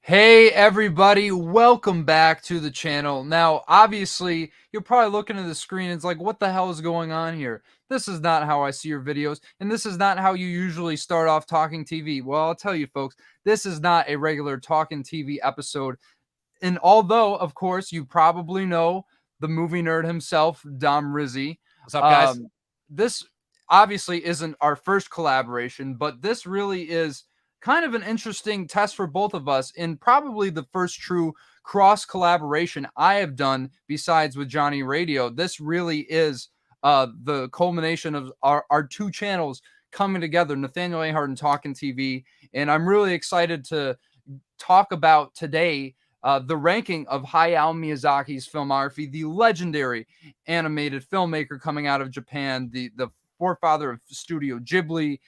Hey everybody, welcome back to the channel. Now, obviously, you're probably looking at the screen and it's like, what the hell is going on here? This is not how I see your videos, and this is not how you usually start off talking TV. Well, I'll tell you folks, this is not a regular talking TV episode. And although, of course, you probably know the movie nerd himself, Dom Rizzi, What's up, guys? this obviously isn't our first collaboration, but this really is kind of an interesting test for both of us, and probably the first true cross collaboration I have done besides with Johnny Radio. This really is the culmination of our two channels coming together, Nathaniel Ahart and Talking TV. And I'm really excited to talk about today the ranking of Hayao Miyazaki's filmography, the legendary animated filmmaker coming out of Japan, the forefather of Studio Ghibli.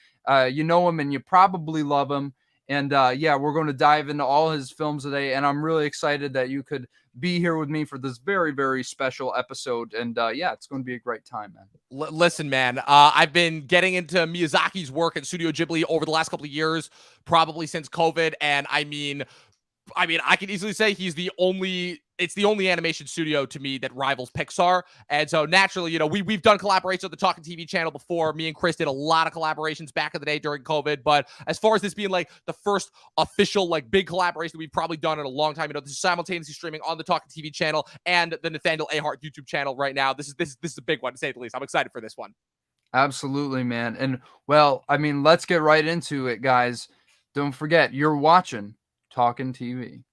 You know him and you probably love him. And yeah, we're going to dive into all his films today. And I'm really excited that you could be here with me for this very, very special episode. And yeah, it's going to be a great time, man. Listen, man, I've been getting into Miyazaki's work at Studio Ghibli over the last couple of years, probably since COVID. And I mean, I can easily say it's the only animation studio to me that rivals Pixar. And so naturally, we've done collaborations on the Talking TV channel before. Me and Chris did a lot of collaborations back in the day during COVID. But as far as this being like the first official, like big collaboration we've probably done in a long time, this is simultaneously streaming on the Talking TV channel and the Nathaniel Ahart YouTube channel right now. This is a big one, to say the least. I'm excited for this one. Absolutely, man. And well, I mean, let's get right into it, guys. Don't forget, you're watching Talking TV.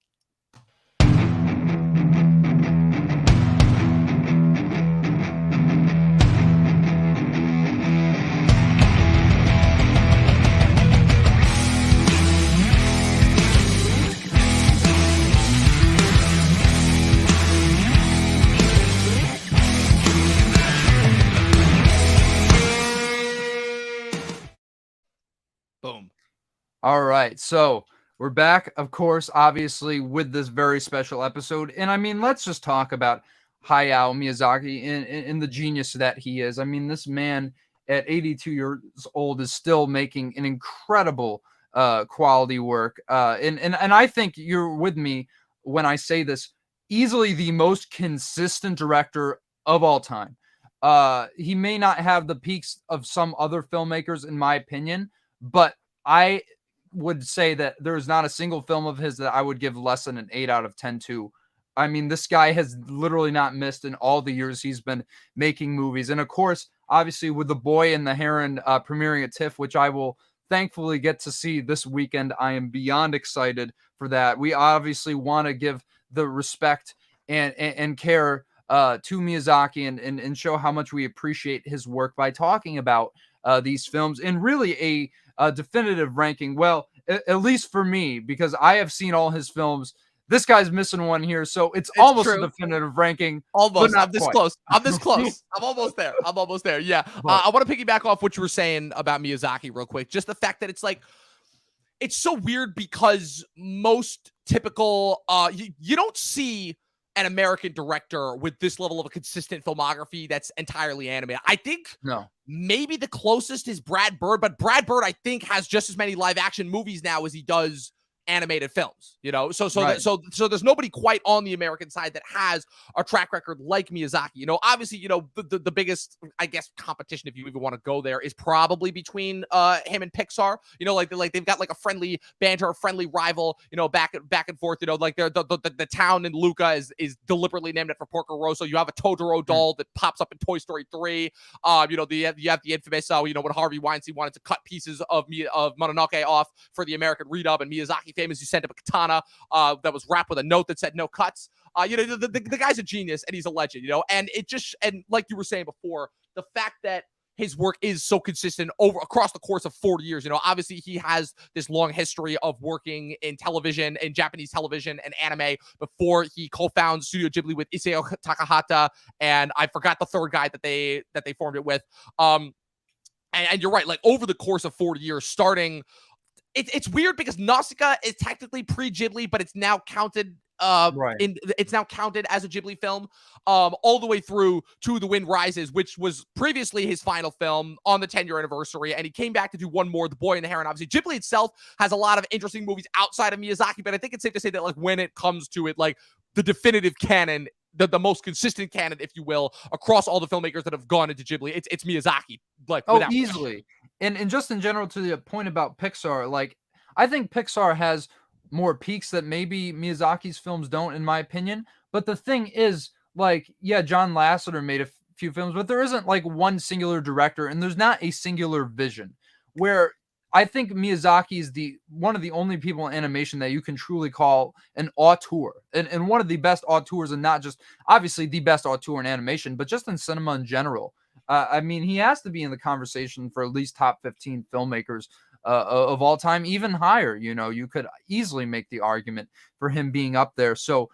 Boom. All right, so we're back, of course, obviously, with this very special episode. And I mean, let's just talk about Hayao Miyazaki and the genius that he is. I mean, this man at 82 years old is still making an incredible quality work. And I think you're with me when I say this, easily the most consistent director of all time. He may not have the peaks of some other filmmakers, in my opinion, but I would say that there's not a single film of his that I would give less than an 8 out of 10 to. I mean, this guy has literally not missed in all the years he's been making movies. And of course, obviously, with The Boy and the Heron premiering at TIFF, which I will thankfully get to see this weekend, I am beyond excited for that. We obviously want to give the respect and care to Miyazaki and show how much we appreciate his work by talking about these films and really a definitive ranking. Well, at least for me, because I have seen all his films. This guy's missing one here, so it's almost true. a definitive ranking. Almost. I'm this close. I'm this close. I'm almost there. I'm almost there. Yeah. I want to piggyback off what you were saying about Miyazaki real quick. Just the fact that it's so weird because most typical, you don't see an American director with this level of a consistent filmography that's entirely animated. I think maybe the closest is Brad Bird, but Brad Bird, I think, has just as many live action movies now as he does animated films, so there's nobody quite on the American side that has a track record like Miyazaki. Obviously, the biggest, I guess, competition, if you even want to go there, is probably between him and Pixar. Like they've got like a friendly banter, a friendly rival, back and forth. Like the town in Luca is deliberately named after Porco Rosso. You have a Totoro doll that pops up in Toy Story 3. You have the infamous when Harvey Weinstein wanted to cut pieces of Mononoke off for the American redub, and Miyazaki famously sent him a katana that was wrapped with a note that said no cuts. The guy's a genius and he's a legend, and and like you were saying before, the fact that his work is so consistent across the course of 40 years. Obviously he has this long history of working in television, in Japanese television and anime before he co-founded Studio Ghibli with Isao Takahata, and I forgot the third guy that they formed it with. And you're right, like over the course of 40 years, starting. It's weird because Nausicaa is technically pre-Ghibli, but it's now counted Right. It's now counted as a Ghibli film, all the way through to The Wind Rises, which was previously his final film on the 10-year anniversary, and he came back to do one more, The Boy and the Heron. Obviously, Ghibli itself has a lot of interesting movies outside of Miyazaki, but I think it's safe to say that, like, when it comes to it, like, the definitive canon, the most consistent canon, if you will, across all the filmmakers that have gone into Ghibli, it's Miyazaki, like, Oh, without question. easily. And just in general, to the point about Pixar, like, I think Pixar has more peaks that maybe Miyazaki's films don't, in my opinion. But the thing is, like, yeah, John Lasseter made a few films, but there isn't like one singular director, and there's not a singular vision. Where I think Miyazaki is the one of the only people in animation that you can truly call an auteur, and one of the best auteurs, and not just obviously the best auteur in animation, but just in cinema in general. I mean, he has to be in the conversation for at least top 15 filmmakers of all time, even higher. You know, you could easily make the argument for him being up there. So,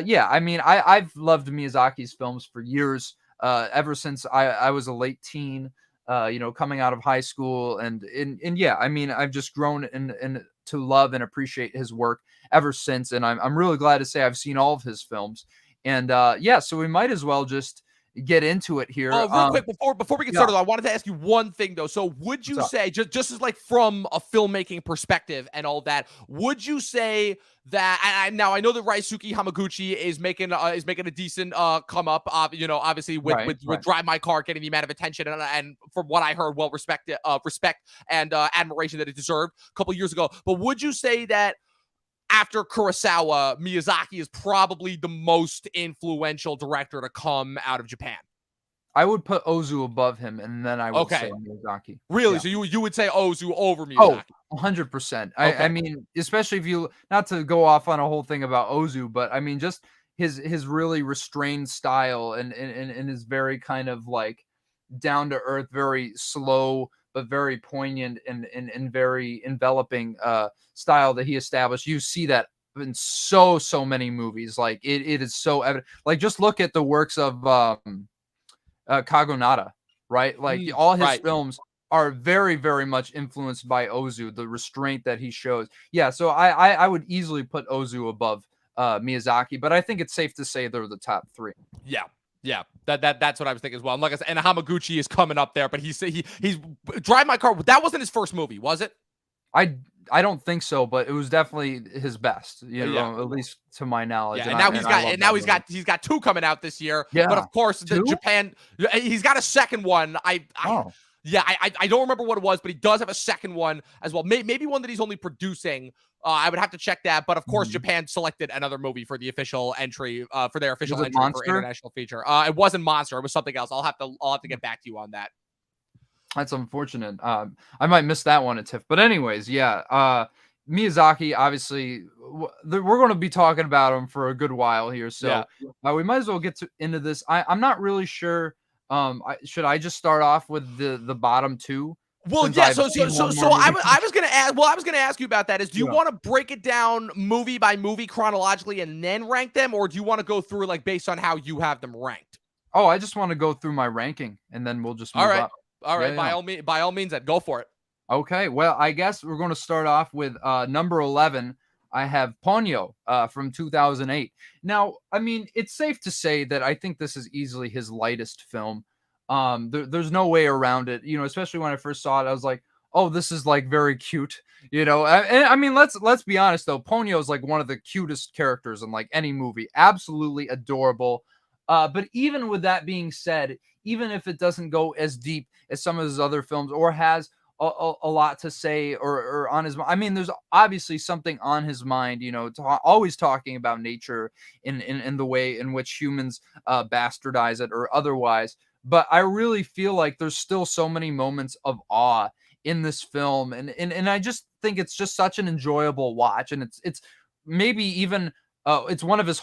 yeah, I mean, I've loved Miyazaki's films for years, ever since I was a late teen, you know, coming out of high school. And yeah, I mean, I've just grown in to love and appreciate his work ever since. And I'm really glad to say I've seen all of his films. And yeah, so we might as well just get into it here. Oh, real quick, before we get yeah. started, I wanted to ask you one thing though. So, would you say, just as like from a filmmaking perspective and all that, would you say that? Now I know that Raisuke Hamaguchi is making a decent come up. You know, obviously with Drive My Car getting the amount of attention and from what I heard, well respect and admiration that it deserved a couple years ago. But would you say that after Kurosawa, Miyazaki is probably the most influential director to come out of Japan? I would put Ozu above him, and then I would say Miyazaki. Really? Yeah. So you would say Ozu over Miyazaki? Oh, 100%. I mean, especially if you, not to go off on a whole thing about Ozu, but I mean, just his really restrained style and his very kind of like down to earth, very slow but very poignant and very enveloping style that he established. You see that in so many movies. Like it is so evident. Like just look at the works of Kagonada, right? Like all his films are very much influenced by Ozu, the restraint that he shows. Yeah, so I would easily put Ozu above Miyazaki, but I think it's safe to say they're the top three. Yeah, that's what I was thinking as well. And like I said, and Hamaguchi is coming up there, but he's Drive My Car. That wasn't his first movie, was it? I don't think so, but it was definitely his best, you know, at least to my knowledge. Yeah, and now he's got two coming out this year. Yeah, but of course, Japan, he's got a second one. I don't remember what it was, but he does have a second one as well. Maybe one that he's only producing. I would have to check that. But of course, Japan selected another movie for the official entry, for their official entry for international feature. It wasn't Monster. It was something else. I'll have to get back to you on that. That's unfortunate. I might miss that one at TIFF. But anyways, yeah. Miyazaki, obviously, we're going to be talking about him for a good while here. So we might as well get into this. I'm not really sure. Should I just start off with the bottom two? Well, yeah. So I was gonna ask. Well, I was gonna ask you about that. Do you want to break it down movie by movie chronologically and then rank them, or do you want to go through like based on how you have them ranked? Oh, I just want to go through my ranking, and then we'll just move up. All right. By all means, then go for it. Okay. Well, I guess we're going to start off with number 11. I have Ponyo from 2008. Now, I mean, it's safe to say that I think this is easily his lightest film. There's no way around it, you know, especially when I first saw it, I was like, oh, this is like very cute, you know. I mean, let's be honest though, Ponyo is like one of the cutest characters in like any movie, absolutely adorable. But even with that being said, even if it doesn't go as deep as some of his other films or has a lot to say or on his mind, I mean, there's obviously something on his mind, you know, always talking about nature in the way in which humans bastardize it or otherwise. But I really feel like there's still so many moments of awe in this film, and I just think it's just such an enjoyable watch, and it's maybe even it's one of his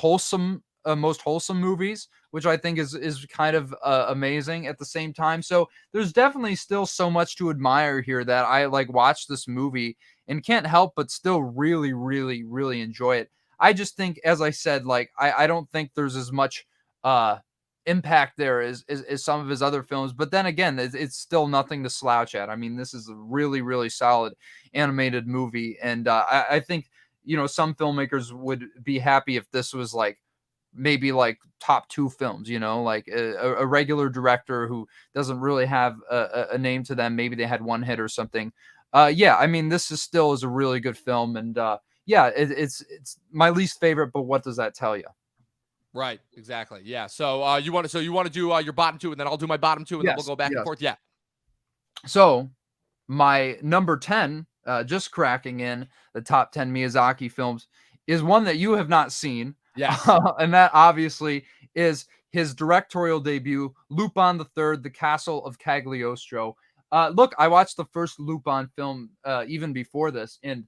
most wholesome movies, which I think is kind of amazing at the same time. So there's definitely still so much to admire here that I like watch this movie and can't help but still really enjoy it. I just think, as I said, like I don't think there's as much impact there is some of his other films, but then again, it's still nothing to slouch at. I mean, this is a really solid animated movie, and I think some filmmakers would be happy if this was like maybe like top 2 films, like a regular director who doesn't really have a name to them. Maybe they had one hit or something. Yeah, I mean, this is still is a really good film, and yeah, it's my least favorite. But what does that tell you? Right, exactly. Yeah. So you want to do your bottom 2, and then I'll do my bottom 2, and then we'll go back and forth. Yeah. So my number 10, just cracking in the top 10 Miyazaki films, is one that you have not seen. Yes. And that obviously is his directorial debut, Lupin III, The Castle of Cagliostro. Look, I watched the first Lupin film even before this, and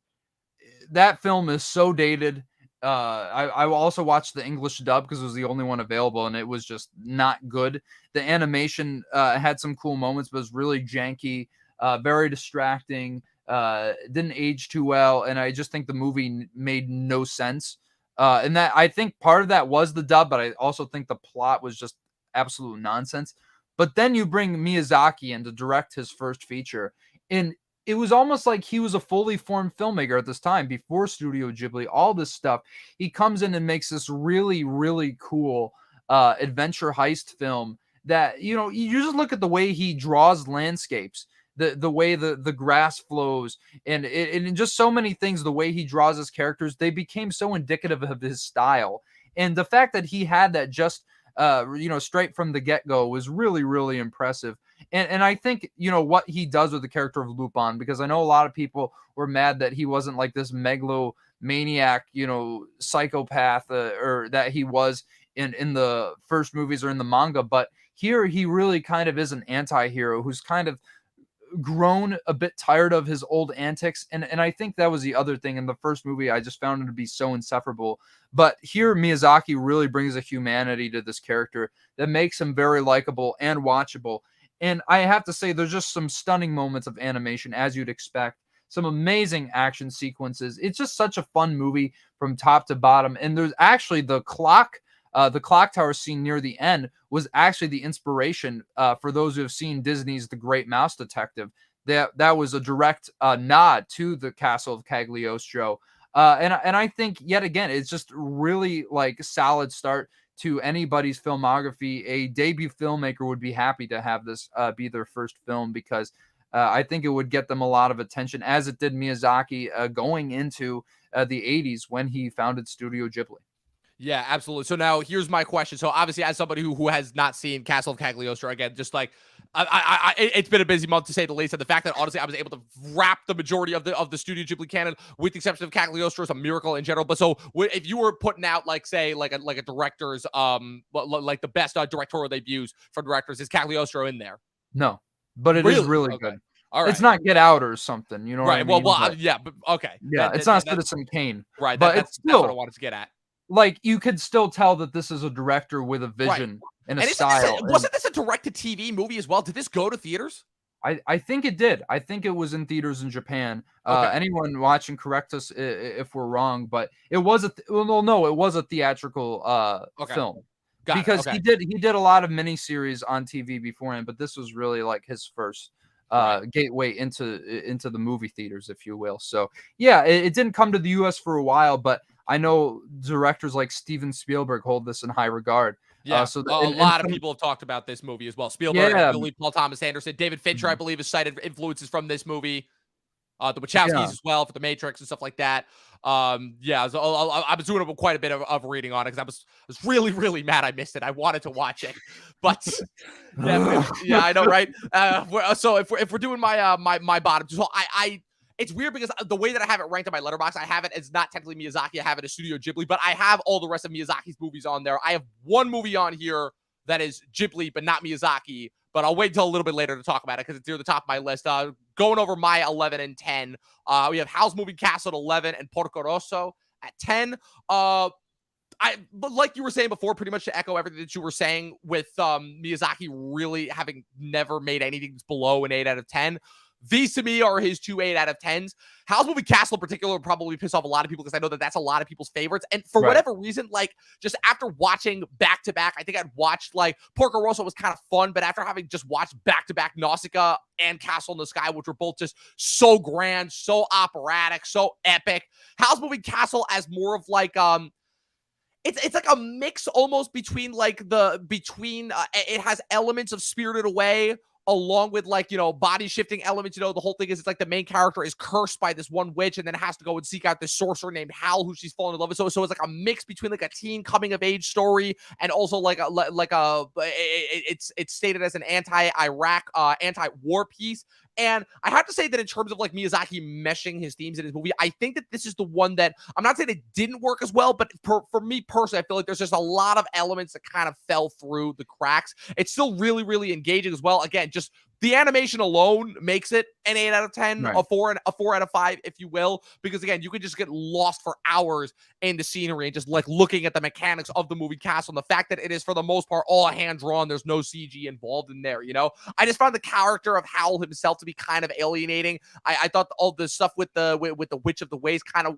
that film is so dated. I also watched the English dub because it was the only one available, and it was just not good. The animation had some cool moments, but it was really janky, very distracting, didn't age too well, and I just think the movie made no sense. And that I think part of that was the dub, but I also think the plot was just absolute nonsense. But then you bring Miyazaki in to direct his first feature, and it was almost like he was a fully formed filmmaker at this time before Studio Ghibli, all this stuff. He comes in and makes this really, really cool adventure heist film that, you just look at the way he draws landscapes, the way the grass flows, and just so many things, the way he draws his characters, they became so indicative of his style. And the fact that he had that just, straight from the get-go was really, really impressive. And I think, what he does with the character of Lupin, because I know a lot of people were mad that he wasn't like this megalomaniac, psychopath, or that he was in the first movies or in the manga. But here he really kind of is an anti-hero who's kind of grown a bit tired of his old antics. And I think that was the other thing. In the first movie, I just found him to be so insufferable. But here, Miyazaki really brings a humanity to this character that makes him very likable and watchable. And I have to say, there's just some stunning moments of animation, as you'd expect. Some amazing action sequences. It's just such a fun movie from top to bottom. And there's actually the clock tower scene near the end was actually the inspiration for those who have seen Disney's The Great Mouse Detective. That was a direct nod to the Castle of Cagliostro. And I think, yet again, it's just really like a solid start to anybody's filmography. A debut filmmaker would be happy to have this be their first film, because I think it would get them a lot of attention, as it did Miyazaki going into the 80s when he founded Studio Ghibli. Yeah, absolutely. So now here's my question. So obviously, as somebody who has not seen Castle of Cagliostro, again, just like it's been a busy month to say the least. And the fact that honestly I was able to wrap the majority of the Studio Ghibli canon, with the exception of Cagliostro, is a miracle in general. But so if you were putting out like say like a director's like the best directorial debuts from directors, is Cagliostro in there? No, but it is really okay. good. All right. It's not Get Out or something, you know what I mean? Well, yeah, but okay. Yeah, it's not Citizen Kane. Right, but that's what I wanted to get at. Like, you could still tell that this is a director with a vision and a style. Wasn't this a direct-to-TV movie as well? Did this go to theaters? I think it did. I think it was in theaters in Japan. Okay. Anyone watching, correct us if we're wrong, but it was it was a theatrical film. Because he did a lot of miniseries on TV beforehand, but this was really like his first gateway into the movie theaters, if you will. So yeah, it didn't come to the US for a while, but I know directors like Steven Spielberg hold this in high regard. Yeah, so a lot of people have talked about this movie as well. Spielberg, I believe Paul Thomas Anderson, David Fincher, I believe, has cited influences from this movie. The Wachowskis as well for The Matrix and stuff like that. So I was doing quite a bit of reading on it, because I was really, really mad I missed it. I wanted to watch it, but yeah, I know, right? So if we're doing my bottom, so it's weird because the way that I have it ranked on my letterbox, I have it as not technically Miyazaki. I have it as Studio Ghibli, but I have all the rest of Miyazaki's movies on there. I have one movie on here that is Ghibli, but not Miyazaki. But I'll wait until a little bit later to talk about it, because it's near the top of my list. Going over my 11 and 10, we have Howl's Moving Castle at 11 and Porco Rosso at 10. But like you were saying before, pretty much to echo everything that you were saying, with Miyazaki really having never made anything below an 8 out of 10. These to me are his 2 8 out of 10s. Howl's Moving Castle in particular would probably piss off a lot of people because I know that that's a lot of people's favorites. And for whatever reason, like just after watching back to back, I think I'd watched like Porco Rosso was kind of fun, but after having just watched back to back Nausicaa and Castle in the Sky, which were both just so grand, so operatic, so epic, Howl's Moving Castle as more of like it's like a mix almost between like it has elements of Spirited Away along with like, body shifting elements. The whole thing is it's like the main character is cursed by this one witch and then has to go and seek out this sorcerer named Hal who she's fallen in love with. So it's like a mix between like a teen coming of age story and also it's stated as an anti-Iraq, anti-war piece. And I have to say that in terms of like Miyazaki meshing his themes in his movie, I think that this is the one that I'm not saying it didn't work as well, but for me personally, I feel like there's just a lot of elements that kind of fell through the cracks. It's still really, really engaging as well. Again, just the animation alone makes it an 8 out of 10, a 4 out of 5, if you will, because again, you could just get lost for hours in the scenery and just like looking at the mechanics of the movie Castle and the fact that it is for the most part all hand drawn. There's no CG involved in there. I just found the character of Howl himself to be kind of alienating. I thought all the stuff with the Witch of the Ways kind of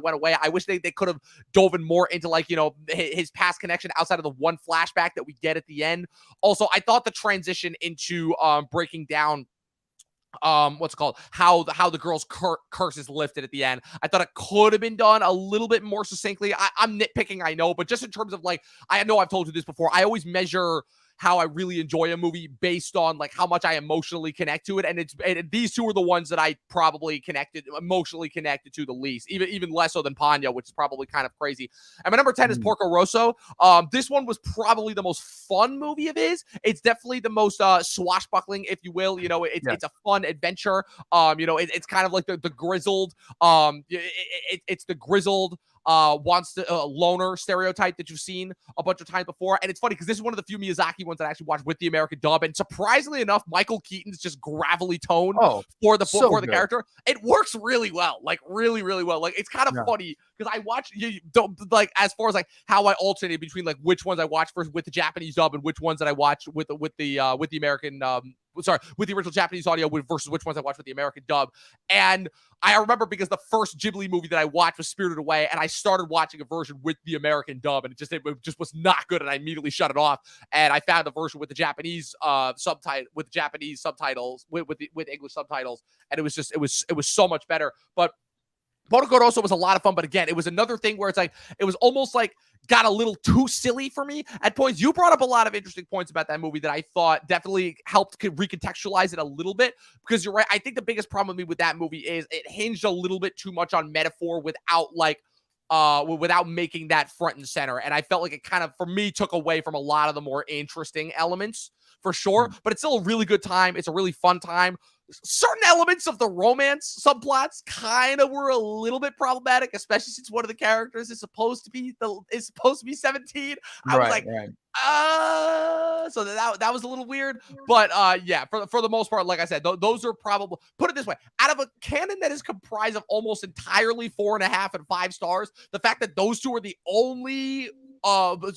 went away. I wish they could have dove in more into like his past connection outside of the one flashback that we get at the end. Also, I thought the transition into breaking down what's it called, how the girl's curse is lifted at the end, I thought it could have been done a little bit more succinctly. I'm nitpicking, I know, but just in terms of like, I know I've told you this before, I always measure how I really enjoy a movie based on like how much I emotionally connect to it, and these two are the ones that I probably emotionally connected to the least, even less so than Ponyo, which is probably kind of crazy. And my number 10 is Porco Rosso. This one was probably the most fun movie of his. It's definitely the most swashbuckling, if you will. It's a fun adventure. It's kind of like the grizzled. It's the grizzled loner stereotype that you've seen a bunch of times before. And it's funny because this is one of the few Miyazaki ones that I actually watched with the American dub, and surprisingly enough, Michael Keaton's just gravelly tone for the character, it works really well, like really, really well. Like it's kind of funny because I watch like as far as like how I alternate between like which ones I watch first with the Japanese dub and which ones that I watch with the American with the original Japanese audio versus which ones I watched with the American dub. And I remember because the first Ghibli movie that I watched was Spirited Away, and I started watching a version with the American dub, and it just was not good, and I immediately shut it off. And I found the version with the Japanese subtitles, with English subtitles, and it was so much better. But Porco Rosso was a lot of fun, but again, it was another thing where it's like it was almost like got a little too silly for me at points. You brought up a lot of interesting points about that movie that I thought definitely helped recontextualize it a little bit, because you're right. I think the biggest problem with me with that movie is it hinged a little bit too much on metaphor without making that front and center. And I felt like it kind of, for me, took away from a lot of the more interesting elements for sure, but it's still a really good time. It's a really fun time. Certain elements of the romance subplots kind of were a little bit problematic, especially since one of the characters is supposed to be 17. I was like, so that was a little weird, but yeah, for the most part, like I said, those are probably, put it this way, out of a canon that is comprised of almost entirely 4.5 and 5 stars, the fact that those two are the only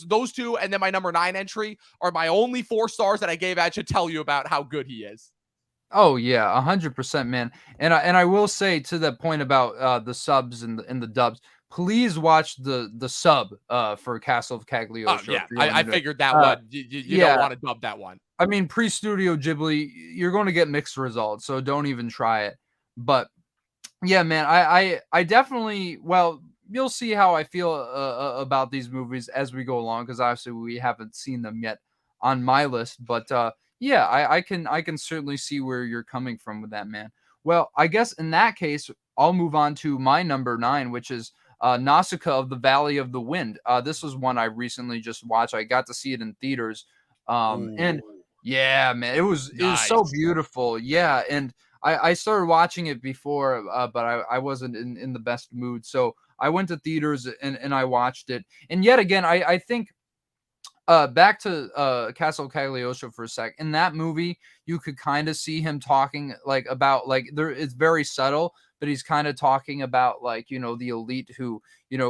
those two and then my number 9 entry are my only 4 stars that I gave out should tell you about how good he is. Oh yeah, 100%, man. And I will say, to that point about the subs and the dubs, please watch the sub for Castle of Cagliostro. I figured that one. You don't want to dub that one. I mean, pre-Studio Ghibli, you're going to get mixed results, so don't even try it. But yeah, man, I definitely, well, you'll see how I feel about these movies as we go along, because obviously we haven't seen them yet on my list, but yeah, I can certainly see where you're coming from with that, man. Well, I guess in that case, I'll move on to my number 9, which is Nausicaa of the Valley of the Wind. This was one I recently just watched. I got to see it in theaters, and yeah, man, it was so beautiful. Yeah, and I started watching it before, but I wasn't in the best mood, so I went to theaters and I watched it. And yet again, I think. Back to Castle of Cagliostro for a sec. In that movie, you could kind of see him talking like about like there. It's very subtle, but he's kind of talking about like the elite who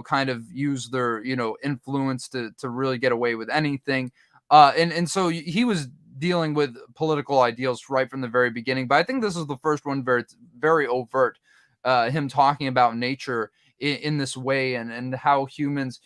kind of use their influence to really get away with anything. And so he was dealing with political ideals right from the very beginning. But I think this is the first one very, very overt, him talking about nature in this way, and how humans,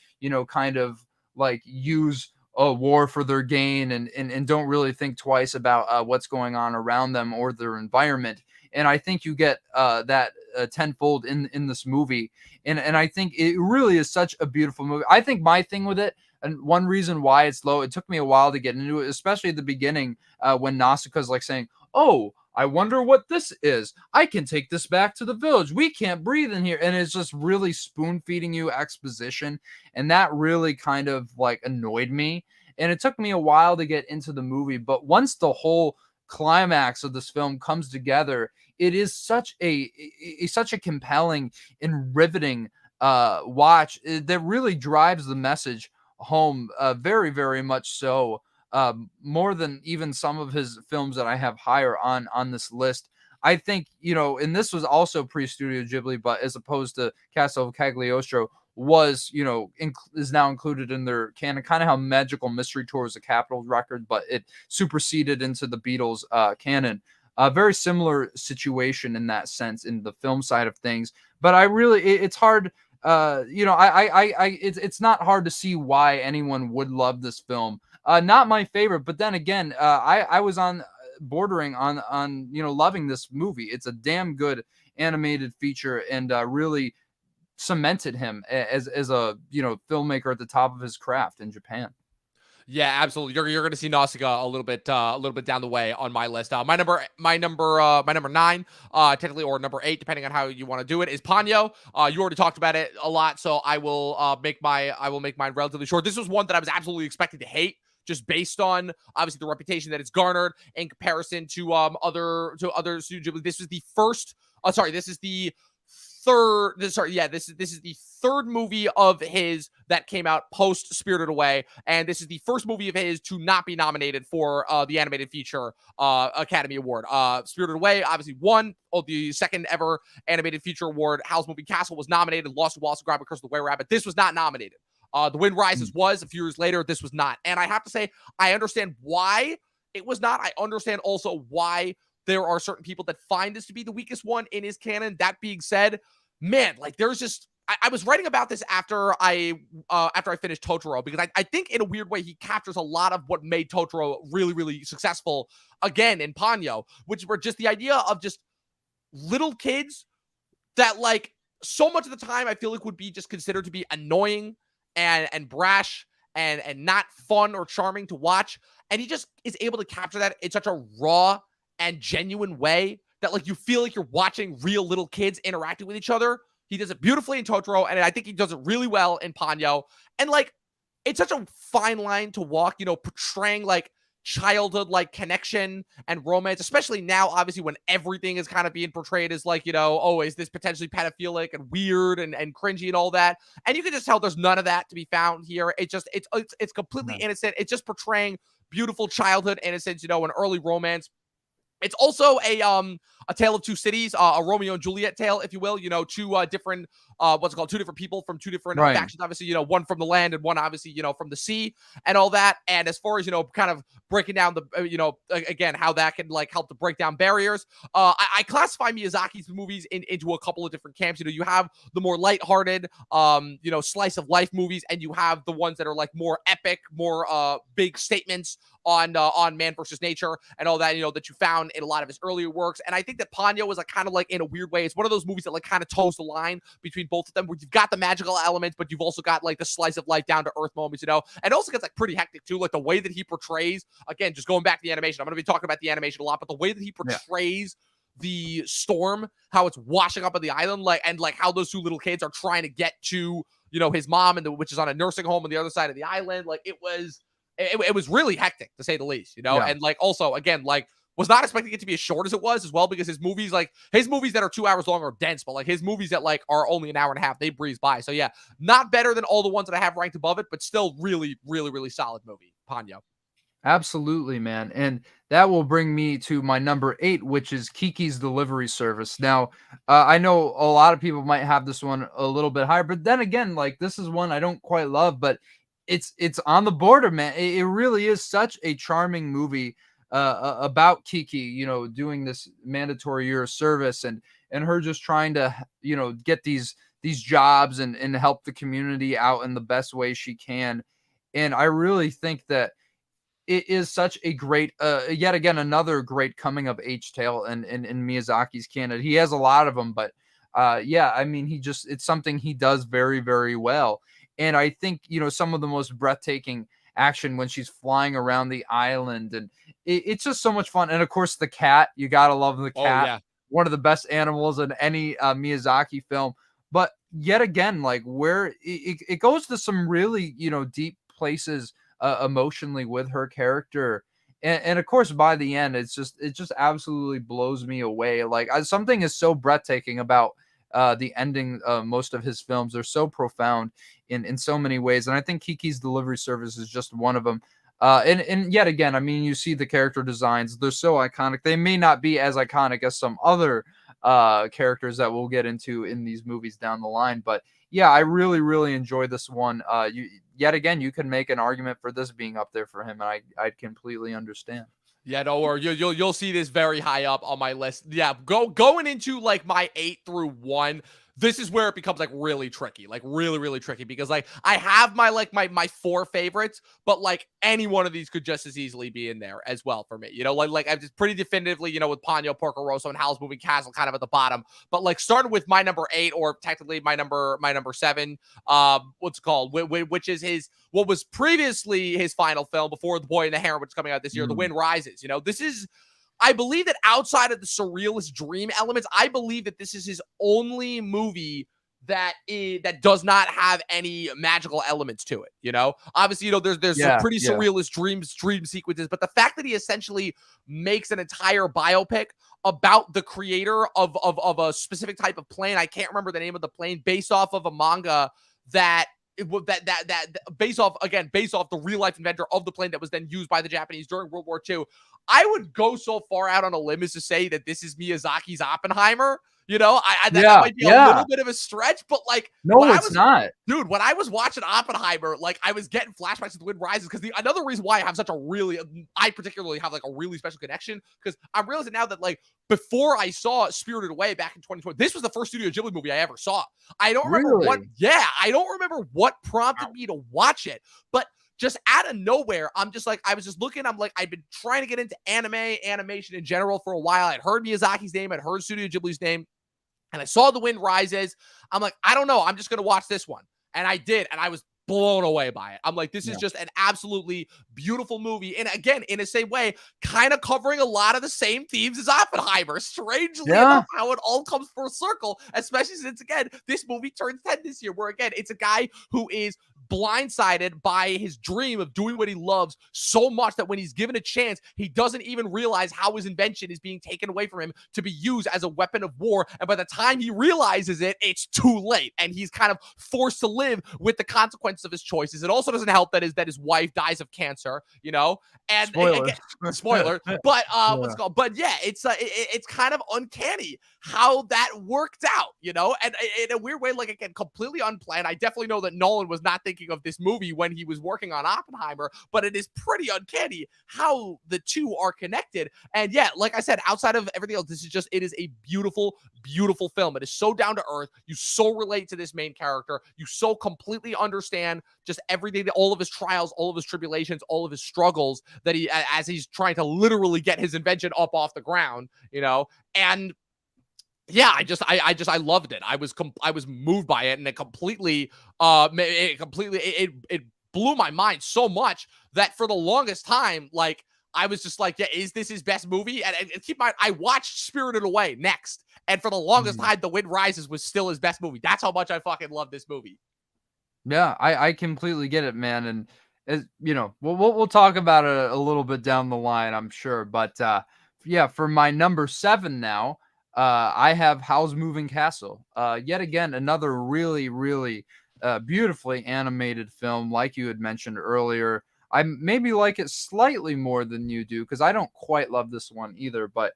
kind of like use a war for their gain, and don't really think twice about what's going on around them or their environment. And I think you get that tenfold in this movie. And I think it really is such a beautiful movie. I think my thing with it, and one reason why it's low, it took me a while to get into it, especially at the beginning, when Nausicaa's like saying, "Oh, I wonder what this is. I can take this back to the village. We can't breathe in here." And it's just really spoon feeding you exposition. And that really kind of like annoyed me. And it took me a while to get into the movie. But once the whole climax of this film comes together, it is such a compelling and riveting watch that really drives the message home, very, very much so, more than even some of his films that I have higher on this list. I think, and this was also pre-Studio Ghibli, but as opposed to Castle of Cagliostro was, is now included in their canon, kind of how Magical Mystery Tour is a Capitol record, but it superseded into the Beatles canon. A very similar situation in that sense in the film side of things. But I really, it's hard, it's not hard to see why anyone would love this film. Not my favorite, but then again, I was on bordering on loving this movie. It's a damn good animated feature, and really cemented him as a filmmaker at the top of his craft in Japan. Yeah, absolutely. You're going to see Nausicaa a little bit down the way on my list. My number 9, technically, or number 8, depending on how you want to do it, is Ponyo. You already talked about it a lot, so I will make mine relatively short. This was one that I was absolutely expecting to hate, just based on obviously the reputation that it's garnered in comparison to other Studio Ghibli. This is the first. This is the third. This is the third movie of his that came out post Spirited Away, and this is the first movie of his to not be nominated for the animated feature Academy Award. Spirited Away obviously won the second ever animated feature award. Howl's Moving Castle was nominated, lost to Wallace and Gromit: Curse of the Were Rabbit. This was not nominated. The Wind Rises was a few years later. This was not. And I have to say, I understand why it was not. I understand also why there are certain people that find this to be the weakest one in his canon. That being said, man, like there's just, I was writing about this after I finished Totoro, because I think in a weird way he captures a lot of what made Totoro really, really successful again in Ponyo, which were just the idea of just little kids that, like, so much of the time I feel like would be just considered to be annoying and brash and not fun or charming to watch. And he just is able to capture that in such a raw and genuine way that, like, you feel like you're watching real little kids interacting with each other. He does it beautifully in Totoro, and I think he does it really well in Ponyo. And, like, it's such a fine line to walk, portraying, like, childhood, like, connection and romance, especially now, obviously, when everything is kind of being portrayed as, like, oh, is this potentially pedophilic and weird and cringy and all that? And you can just tell there's none of that to be found here. It's completely innocent. It's just portraying beautiful childhood innocence, an early romance. It's also a tale of two cities, a Romeo and Juliet tale, if you will. Two different, two different people from two different factions. Obviously, one from the land and one obviously, from the sea and all that. And as far as kind of breaking down the, again, how that can like help to break down barriers. I classify Miyazaki's movies into a couple of different camps. You have the more lighthearted, slice of life movies, and you have the ones that are like more epic, more big statements on man versus nature and all that, that you found in a lot of his earlier works. And I think that Ponyo is like kind of like, in a weird way, it's one of those movies that like kind of toes the line between both of them, where you've got the magical elements, but you've also got like the slice of life down to earth moments, and also gets like pretty hectic too. Like the way that he portrays, again, just going back to the animation, I'm going to be talking about the animation a lot, but the way that he portrays the storm, how it's washing up on the island, and how those two little kids are trying to get to, his mom, which is on a nursing home on the other side of the island. Like it was really hectic, to say the least, and like also, again, like was not expecting it to be as short as it was as well, because his movies that are 2 hours long are dense, but like his movies that like are only an hour and a half, they breeze by. So yeah, not better than all the ones that I have ranked above it, but still really, really, really solid movie, Ponyo. Absolutely, man. And that will bring me to my number 8, which is Kiki's Delivery Service. Now, I know a lot of people might have this one a little bit higher, but then again, like this is one I don't quite love, but it's on the border, man. It really is such a charming movie. about Kiki, you know, doing this mandatory year of service, and her just trying to, you know, get these jobs and help the community out in the best way she can. And I really think that it is such a great, yet again, another great coming of age tale in Miyazaki's canon. He has a lot of them, but yeah, I mean, it's something he does very, very well. And I think, you know, some of the most breathtaking action when she's flying around the island, and it's just so much fun. And of course, the cat, you gotta love the Oh cat. yeah. One of the best animals in any Miyazaki film. But yet again, like where it goes to some really, you know, deep places emotionally with her character. And of course, by the end, it just absolutely blows me away. Like something is so breathtaking about the ending. Most of his films are so profound in so many ways, and I think Kiki's Delivery Service is just one of them. And yet again, I mean, you see the character designs; they're so iconic. They may not be as iconic as some other characters that we'll get into in these movies down the line, but yeah, I really, really enjoy this one. Yet again, you can make an argument for this being up there for him, and I completely understand. Yeah, no, or you'll see this very high up on my list. Yeah, going into like my 8 through 1. This is where it becomes like really tricky, like really, really tricky, because like I have my 4 favorites, but like any one of these could just as easily be in there as well for me. You know, like I'm just pretty definitively, you know, with Ponyo, Porco Rosso, and Howl's Moving Castle kind of at the bottom. But like starting with my number 8, or technically my number 7, what's it called, which is his, what was previously his final film before The Boy and the Heron, which is coming out this year, The Wind Rises. You know, this is, I believe that outside of the surrealist dream elements, I believe that this is his only movie that does not have any magical elements to it. You know, obviously, you know, there's some pretty surrealist dream sequences, but the fact that he essentially makes an entire biopic about the creator of a specific type of plane, I can't remember the name of the plane, based off of a manga that based off the real life inventor of the plane that was then used by the Japanese during World War II. I would go so far out on a limb as to say that this is Miyazaki's Oppenheimer. You know, that might be a little bit of a stretch, but like, no, it's not. Dude, when I was watching Oppenheimer, like I was getting flashbacks to The Wind Rises, because another reason why I particularly have like a really special connection, because I'm realizing now that like before I saw Spirited Away back in 2020, this was the first Studio Ghibli movie I ever saw. I don't remember I don't remember what prompted me to watch it, but just out of nowhere, I'm just like, I was just looking, I'm like, I've been trying to get into animation in general for a while. I'd heard Miyazaki's name, I'd heard Studio Ghibli's name, and I saw The Wind Rises. I'm like, I don't know, I'm just going to watch this one. And I did, and I was blown away by it. I'm like, this is just an absolutely beautiful movie. And again, in the same way, kind of covering a lot of the same themes as Oppenheimer. Strangely enough, how it all comes full circle, especially since, again, this movie turns 10 this year, where, again, it's a guy who is blindsided by his dream of doing what he loves so much that when he's given a chance, he doesn't even realize how his invention is being taken away from him to be used as a weapon of war. And by the time he realizes it, it's too late. And he's kind of forced to live with the consequences of his choices. It also doesn't help that his wife dies of cancer, you know, and spoiler, but what's it called? But yeah, it's kind of uncanny how that worked out, you know, and in a weird way, like, again, completely unplanned. I definitely know that Nolan was not thinking of this movie when he was working on Oppenheimer, but it is pretty uncanny how the two are connected. And yeah, like I said, outside of everything else, it is a beautiful, beautiful film. It is so down to earth. You so relate to this main character. You so completely understand just everything, all of his trials, all of his tribulations, all of his struggles that as he's trying to literally get his invention up off the ground, you know. And yeah, I loved it. I was moved by it, and it completely blew my mind so much that for the longest time, like, I was just like, yeah, is this his best movie? And keep in mind, I watched Spirited Away next, and for the longest time, The Wind Rises was still his best movie. That's how much I fucking love this movie. Yeah, I completely get it, man. And as you know, we'll talk about it a little bit down the line, I'm sure. But yeah, for my number 7 now, I have Howl's Moving Castle. Yet again, another really, really beautifully animated film, like you had mentioned earlier. I maybe like it slightly more than you do, because I don't quite love this one either. But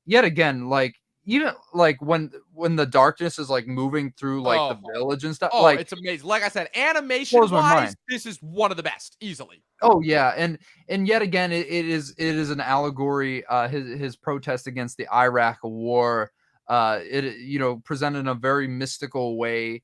yet again, like, even like when the darkness is like moving through like the village and stuff, like it's amazing. Like I said, animation blows my wise, mind. this is one of the best, easily. Oh yeah, and yet again, it is an allegory. His protest against the Iraq War, it presented in a very mystical way.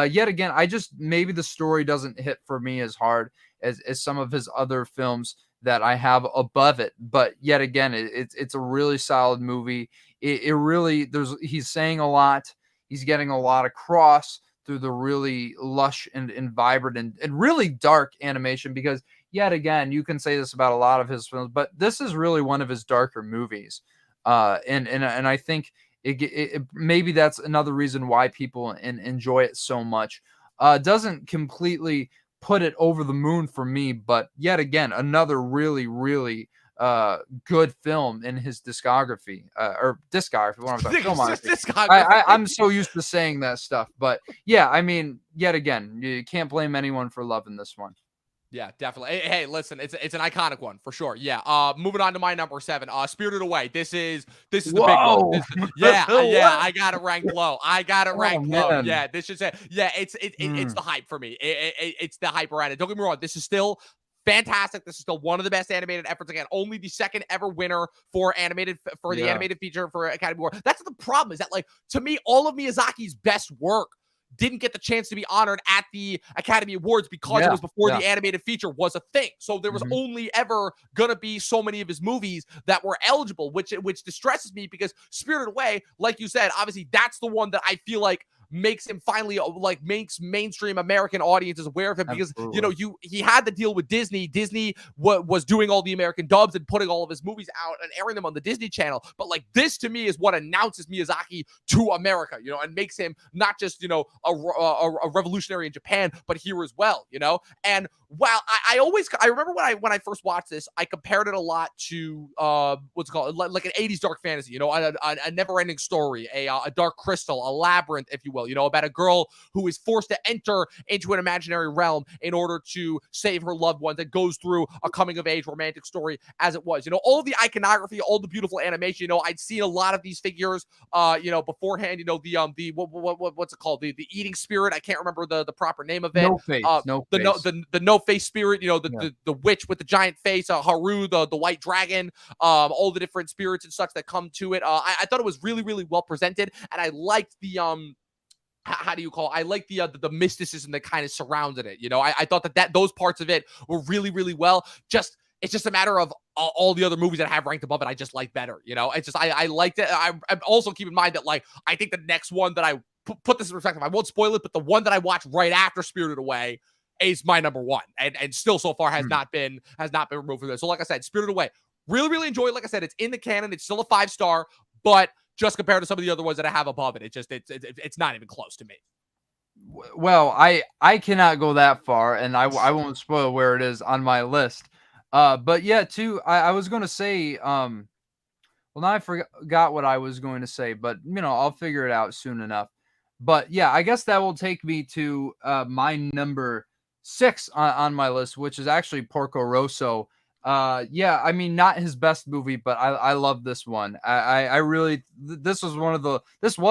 Yet again, I just maybe the story doesn't hit for me as hard as some of his other films that I have above it. But yet again, it's a really solid movie. It really he's saying a lot. He's getting a lot across through the really lush and vibrant and really dark animation, because yet again, you can say this about a lot of his films, but this is really one of his darker movies. And I think it maybe that's another reason why people enjoy it so much. Doesn't completely put it over the moon for me, but yet again, another really, really good film in his discography, or discography. What I'm filmography. I'm so used to saying that stuff, but yeah, I mean, yet again, you can't blame anyone for loving this one. Yeah, definitely. Hey, listen, it's an iconic one for sure. Yeah. Moving on to my number 7. Spirited Away. This is the big one. Yeah, I got it ranked low. Low. Yeah, this is it. Yeah, it's the hype for me. It's the hype around it. Don't get me wrong. This is still fantastic. This is still one of the best animated efforts. Again, only the second ever winner for the animated feature for Academy Award. That's the problem, is that, like, to me, all of Miyazaki's best work didn't get the chance to be honored at the Academy Awards because it was before the animated feature was a thing. So there was only ever gonna be so many of his movies that were eligible, which distresses me, because Spirited Away, like you said, obviously that's the one that I feel like makes him finally, like, makes mainstream American audiences aware of him, because he had the deal with Disney. Disney was doing all the American dubs and putting all of his movies out and airing them on the Disney Channel. But like, this to me is what announces Miyazaki to America, and makes him not just a revolutionary in Japan, but here as well. And while I remember when I first watched this, I compared it a lot to what's it called, like an 80s dark fantasy, a never-ending story, a Dark Crystal, a Labyrinth, if you will, about a girl who is forced to enter into an imaginary realm in order to save her loved ones, that goes through a coming-of-age romantic story as it was. All the iconography, all the beautiful animation. I'd seen a lot of these figures, beforehand. The what's it called? The eating spirit. I can't remember the proper name of it. No face. The no face spirit. The witch with the giant face. Haru, the white dragon. All the different spirits and such that come to it. I thought it was really, really well presented, and I liked the how do you call it? I like the mysticism that kind of surrounded it. I thought that those parts of it were really, really well. It's just a matter of all the other movies that I have ranked above it, I just like better. It's just, I liked it. I'm also keep in mind that, like, I think the next one that I put this in perspective, I won't spoil it, but the one that I watched right after Spirited Away is my number 1, and still so far has not been removed from this. So like I said, Spirited Away, really, really enjoyed it. Like I said, it's in the canon. It's still a 5-star, but just compared to some of the other ones that I have above it, it's not even close to me. Well, I cannot go that far, and I won't spoil where it is on my list. But yeah, too, I was going to say, well, now I forgot what I was going to say, but I'll figure it out soon enough. But yeah, I guess that will take me to my number 6 on my list, which is actually Porco Rosso. Yeah, I mean, not his best movie, but I love this one. I really, this was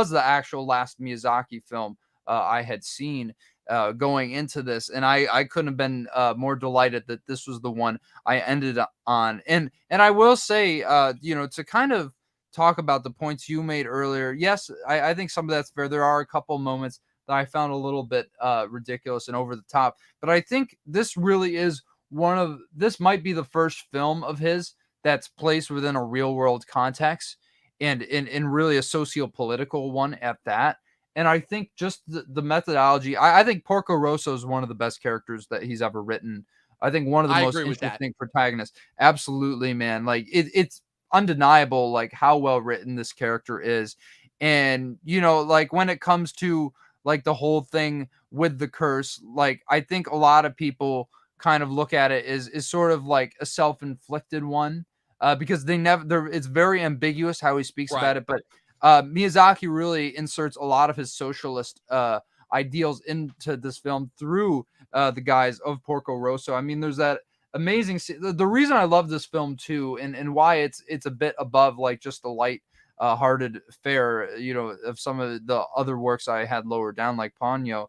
the actual last Miyazaki film I had seen going into this, and I couldn't have been more delighted that this was the one I ended on. And I will say, to kind of talk about the points you made earlier, yes, I think some of that's fair. There are a couple moments that I found a little bit ridiculous and over the top, but I think this really is this might be the first film of his that's placed within a real world context, and in really a socio-political one at that. And I think just the methodology, I think Porco Rosso is one of the best characters that he's ever written. I think one of the most interesting protagonists. Absolutely, man. Like, it's undeniable, like, how well written this character is. And, like, when it comes to, like, the whole thing with the curse, like, I think a lot of people kind of look at it is sort of like a self-inflicted one, because it's very ambiguous how he speaks about it. But Miyazaki really inserts a lot of his socialist ideals into this film through the guise of Porco Rosso. I mean, there's that amazing the reason I love this film too, and why it's a bit above, like, just the light hearted fare, of some of the other works I had lower down, like Ponyo.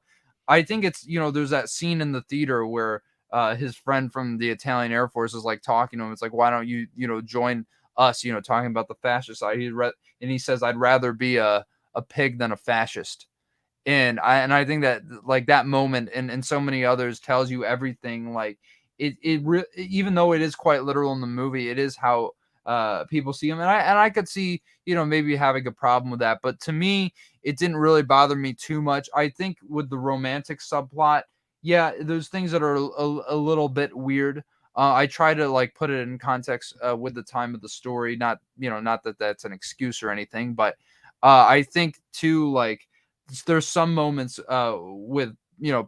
I think it's, there's that scene in the theater where his friend from the Italian Air Force is like talking to him. It's like, why don't you, join us, talking about the fascist side. And he says, I'd rather be a pig than a fascist. And I think that like that moment and so many others tells you everything. Like even though it is quite literal in the movie, it is how people see him. And I could see, maybe having a problem with that. But to me, it didn't really bother me too much. I think with the romantic subplot, yeah, there's things that are a little bit weird. I try to like put it in context with the time of the story. Not that that's an excuse or anything, but I think too, like, there's some moments with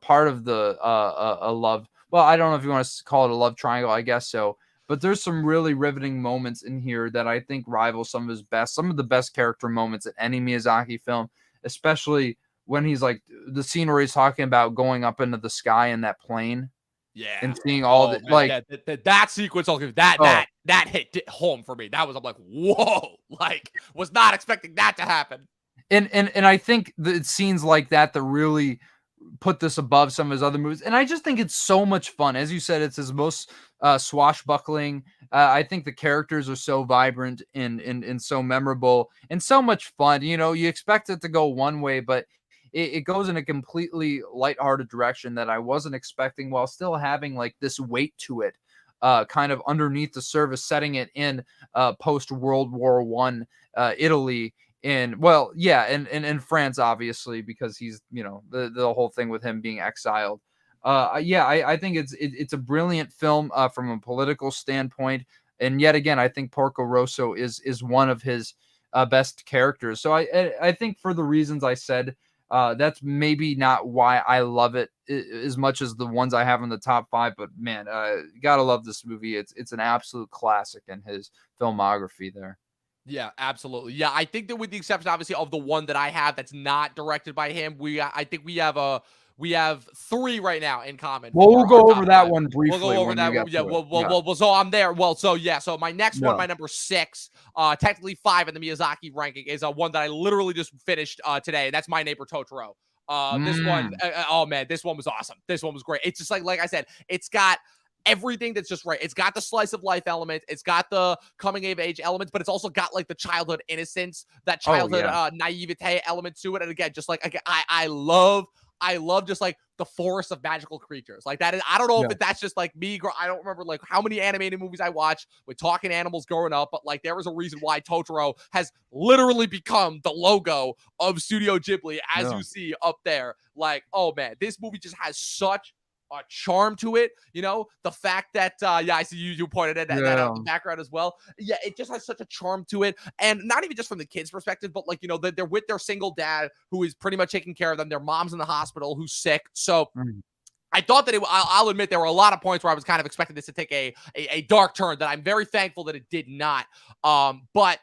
part of the a love, well, I don't know if you want to call it a love triangle, I guess so, but there's some really riveting moments in here that I think rival some of the best character moments in any Miyazaki film, especially when he's like the scene where he's talking about going up into the sky in that plane. Yeah. And seeing all the, man, like, that sequence, that hit home for me. That was, I'm like, whoa, like, was not expecting that to happen. And I think the scenes like that really put this above some of his other movies. And I just think it's so much fun. As you said, it's his most swashbuckling. I think the characters are so vibrant and so memorable and so much fun. You expect it to go one way, but it goes in a completely lighthearted direction that I wasn't expecting, while still having like this weight to it, kind of underneath the surface, setting it in post World War I Italy. And well, yeah, and France, obviously, because he's, the whole thing with him being exiled. Yeah, I think it's a brilliant film from a political standpoint. And yet again, I think Porco Rosso is one of his best characters. So I think for the reasons I said, that's maybe not why I love it as much as the ones I have in the top 5. But man, gotta love this movie. It's an absolute classic in his filmography there. Yeah, absolutely. Yeah, I think that with the exception, obviously, of the one that I have that's not directed by him, I think we have 3 right now in common. Well, we'll go over that 5. one briefly. We'll go over that. Yeah, well, so I'm there. Well, so yeah, so my next one, my number 6, technically 5 in the Miyazaki ranking, is one that I literally just finished today, and that's My Neighbor Totoro. This one, oh man, this one was awesome. This one was great. It's just like I said, it's got everything that's just right. It's got the slice of life element, it's got the coming of age elements, but it's also got like the childhood innocence, that childhood naivete element to it. And again, just like I love just like the forest of magical creatures like that. I don't know if that's just like me. I don't remember like how many animated movies I watched with talking animals growing up, but like there was a reason why Totoro has literally become the logo of Studio Ghibli, as you see up there. Like, oh man, this movie just has such a charm to it, the fact that I see you pointed at that out in the background as well. Yeah, it just has such a charm to it, and not even just from the kids' perspective, but like they're with their single dad who is pretty much taking care of them. Their mom's in the hospital who's sick, so. I thought that I'll admit there were a lot of points where I was kind of expecting this to take a dark turn that I'm very thankful that it did not. But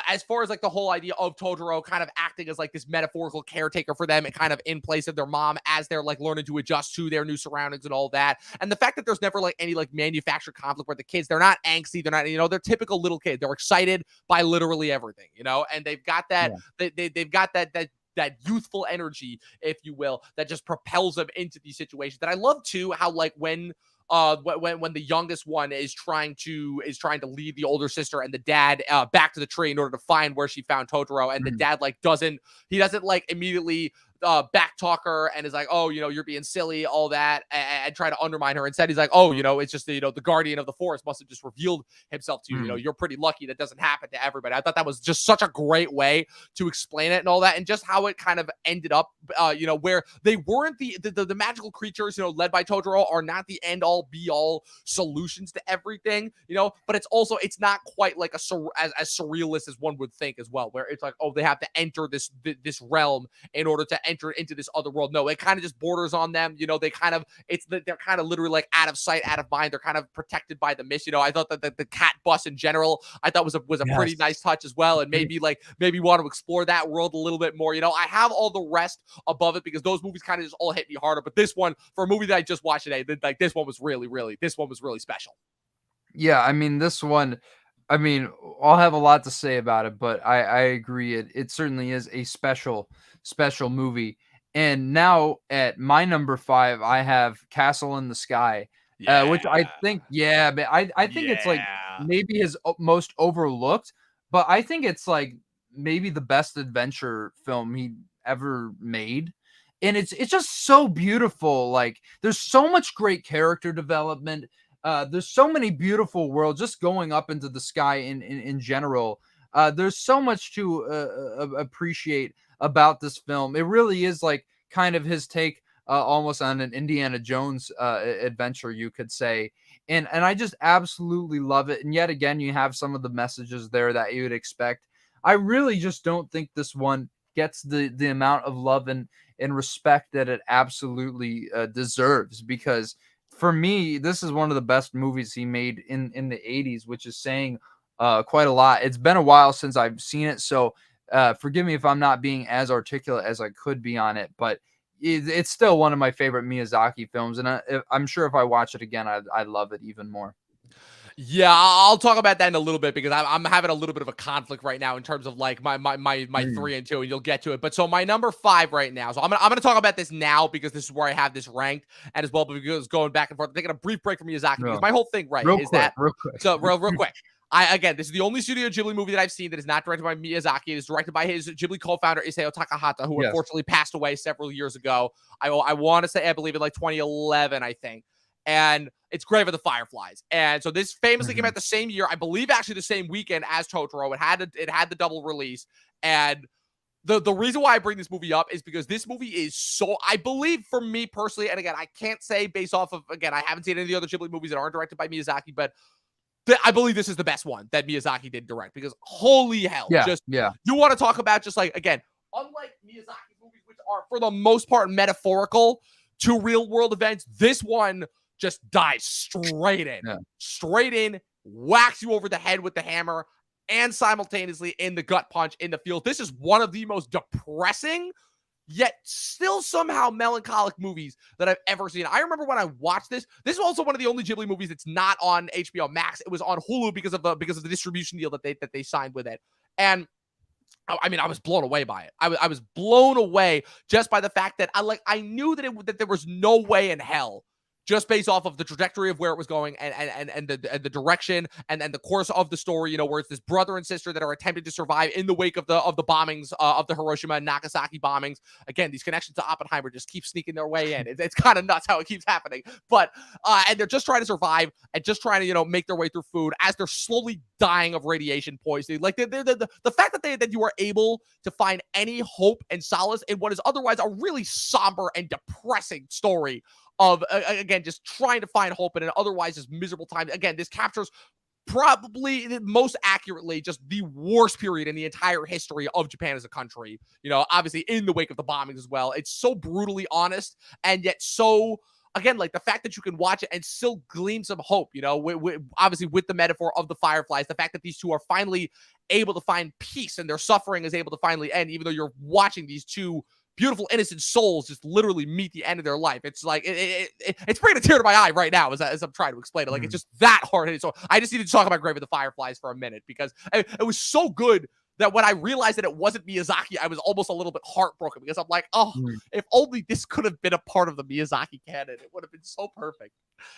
as far as like the whole idea of Totoro kind of acting as like this metaphorical caretaker for them and kind of in place of their mom as they're like learning to adjust to their new surroundings and all that. And the fact that there's never like any like manufactured conflict where the kids, they're not angsty. They're not, they're typical little kids. They're excited by literally everything, and they've got that, they've got that youthful energy, if you will, that just propels them into these situations. That I love too, how like when the youngest one is trying to lead the older sister and the dad back to the tree in order to find where she found Totoro, and the dad like doesn't like immediately back talk her and is like, oh, you're being silly, all that, and try to undermine her. Instead, he's like, oh, it's just the guardian of the forest must have just revealed himself to you. You're pretty lucky. That doesn't happen to everybody. I thought that was just such a great way to explain it and all that, and just how it kind of ended up, where they weren't the magical creatures, led by Totoro, are not the end all be all solutions to everything, but it's not quite like as surrealist as one would think as well, where it's like, oh, they have to enter this realm in order to enter into this other world. No, it kind of just borders on them. They kind of, they're kind of literally like out of sight, out of mind. They're kind of protected by the mist. I thought that the cat bus in general, I thought was a pretty nice touch as well, and maybe want to explore that world a little bit more. I have all the rest above it because those movies kind of just all hit me harder. But this one, for a movie that I just watched today, like this one was really special. Yeah, I mean, this one, I mean, I'll have a lot to say about it, but I agree. It certainly is a special movie. And now at my number 5, I have Castle in the Sky, which I Yeah. think, yeah, but I think it's like Yeah. maybe his most overlooked, but I think it's like maybe the best adventure film he ever made. And it's just so beautiful. Like there's so much great character development. There's so many beautiful worlds just going up into the sky in general. There's so much to appreciate about this film. It really is like kind of his take almost on an Indiana Jones adventure, you could say. And I just absolutely love it. And yet again, you have some of the messages there that you would expect. I really just don't think this one gets the amount of love and respect that it absolutely deserves, because for me, this is one of the best movies he made in the 80s, which is saying quite a lot. It's been a while since I've seen it, so forgive me if I'm not being as articulate as I could be on it, but it's still one of my favorite Miyazaki films, and I'm sure if I watch it again, I'd love it even more. Yeah, I'll talk about that in a little bit because I'm having a little bit of a conflict right now in terms of like my 3 and 2, and you'll get to it. But so my number 5 right now. So I'm gonna talk about this now because this is where I have this ranked, and as well because going back and forth, taking a brief break from Miyazaki because No. my whole thing right Real is quick, that real quick. so real quick. Again, this is the only Studio Ghibli movie that I've seen that is not directed by Miyazaki. It is directed by his Ghibli co-founder Isao Takahata, who Yes. unfortunately passed away several years ago. I want to say I believe in like 2011, I think. And it's Grave of the Fireflies. And so this famously came out the same year, I believe actually the same weekend as Totoro. It had the double release. And the reason why I bring this movie up is because this movie is so, I believe for me personally, and again, I can't say based off of, again, I haven't seen any of the other Ghibli movies that aren't directed by Miyazaki, but I believe this is the best one that Miyazaki did direct because holy hell, Yeah, just, yeah. you want to talk about just like, again, unlike Miyazaki movies, which are for the most part metaphorical to real world events, this one just dives straight in, whacks you over the head with the hammer, and simultaneously in the gut punch in the field. This is one of the most depressing, yet still somehow melancholic movies that I've ever seen. I remember when I watched this. This is also one of the only Ghibli movies that's not on HBO Max. It was on Hulu because of the distribution deal that they signed with it. And I mean, I was blown away by it. I was blown away just by the fact that I knew that there was no way in hell, just based off of the trajectory of where it was going and the direction and the course of the story, you know, where it's this brother and sister that are attempting to survive in the wake of the bombings of the Hiroshima and Nagasaki bombings. Again, these connections to Oppenheimer just keep sneaking their way in. It's kind of nuts how it keeps happening. But and they're just trying to survive and just trying to, you know, make their way through food as they're slowly dying of radiation poisoning. Like the fact that you are able to find any hope and solace in what is otherwise a really somber and depressing story of, again, just trying to find hope in an otherwise just miserable time. Again, this captures probably most accurately just the worst period in the entire history of Japan as a country. You know, obviously in the wake of the bombings as well. It's so brutally honest and yet so, again, like the fact that you can watch it and still glean some hope, you know, obviously with the metaphor of the Fireflies, the fact that these two are finally able to find peace and their suffering is able to finally end, even though you're watching these two beautiful, innocent souls just literally meet the end of their life. It's like, it's bringing a tear to my eye right now as I'm trying to explain it. Like, it's just that hard. So I just need to talk about Grave of the Fireflies for a minute because it was so good that when I realized that it wasn't Miyazaki, I was almost a little bit heartbroken because I'm like, oh, if only this could have been a part of the Miyazaki canon, it would have been so perfect.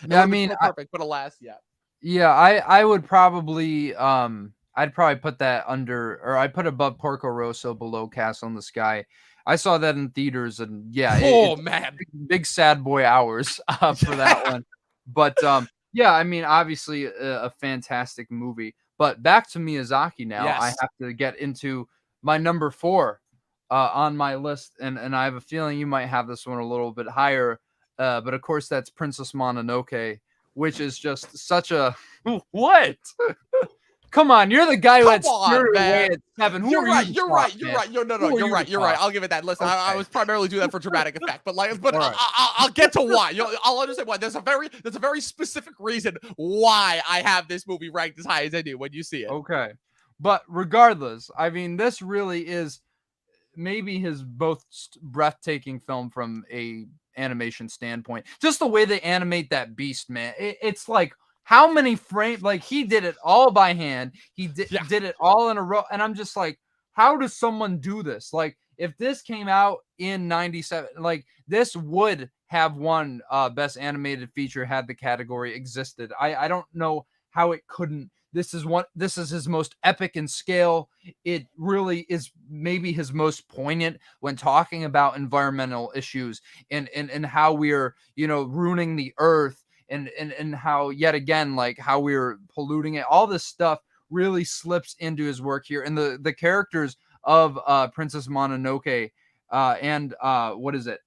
Yeah, I mean, so perfect, but alas, yeah. Yeah, I would probably I'd probably put that under, or I'd put above Porco Rosso, below Castle in the Sky. I saw that in theaters, and yeah, it's man, big sad boy hours for that one. But yeah, I mean, obviously a fantastic movie. But back to Miyazaki now. Yes. I have to get into my number 4 on my list, and I have a feeling you might have this one a little bit higher. But of course, that's Princess Mononoke, which is just such a what? Come on, you're the guy who had Spirited Away at 7. Who You're are right. you? You're right. You're right. You're right. I'll give it that. Listen, I was primarily doing that for dramatic effect, but right. I'll get to why. I'll understand why. There's a very specific reason why I have this movie ranked as high as I do when you see it. Okay, but regardless, I mean, this really is maybe his most breathtaking film from a animation standpoint. Just the way they animate that beast, man. It's like, how many frames, like he did it all by hand. He did it all in a row. And I'm just like, how does someone do this? Like if this came out in 97, like this would have won best animated feature had the category existed. I don't know how it couldn't. This is his most epic in scale. It really is maybe his most poignant when talking about environmental issues and how we're, ruining the earth and how yet again, like how we're polluting it. All this stuff really slips into his work here. And the characters of Princess Mononoke and what is it?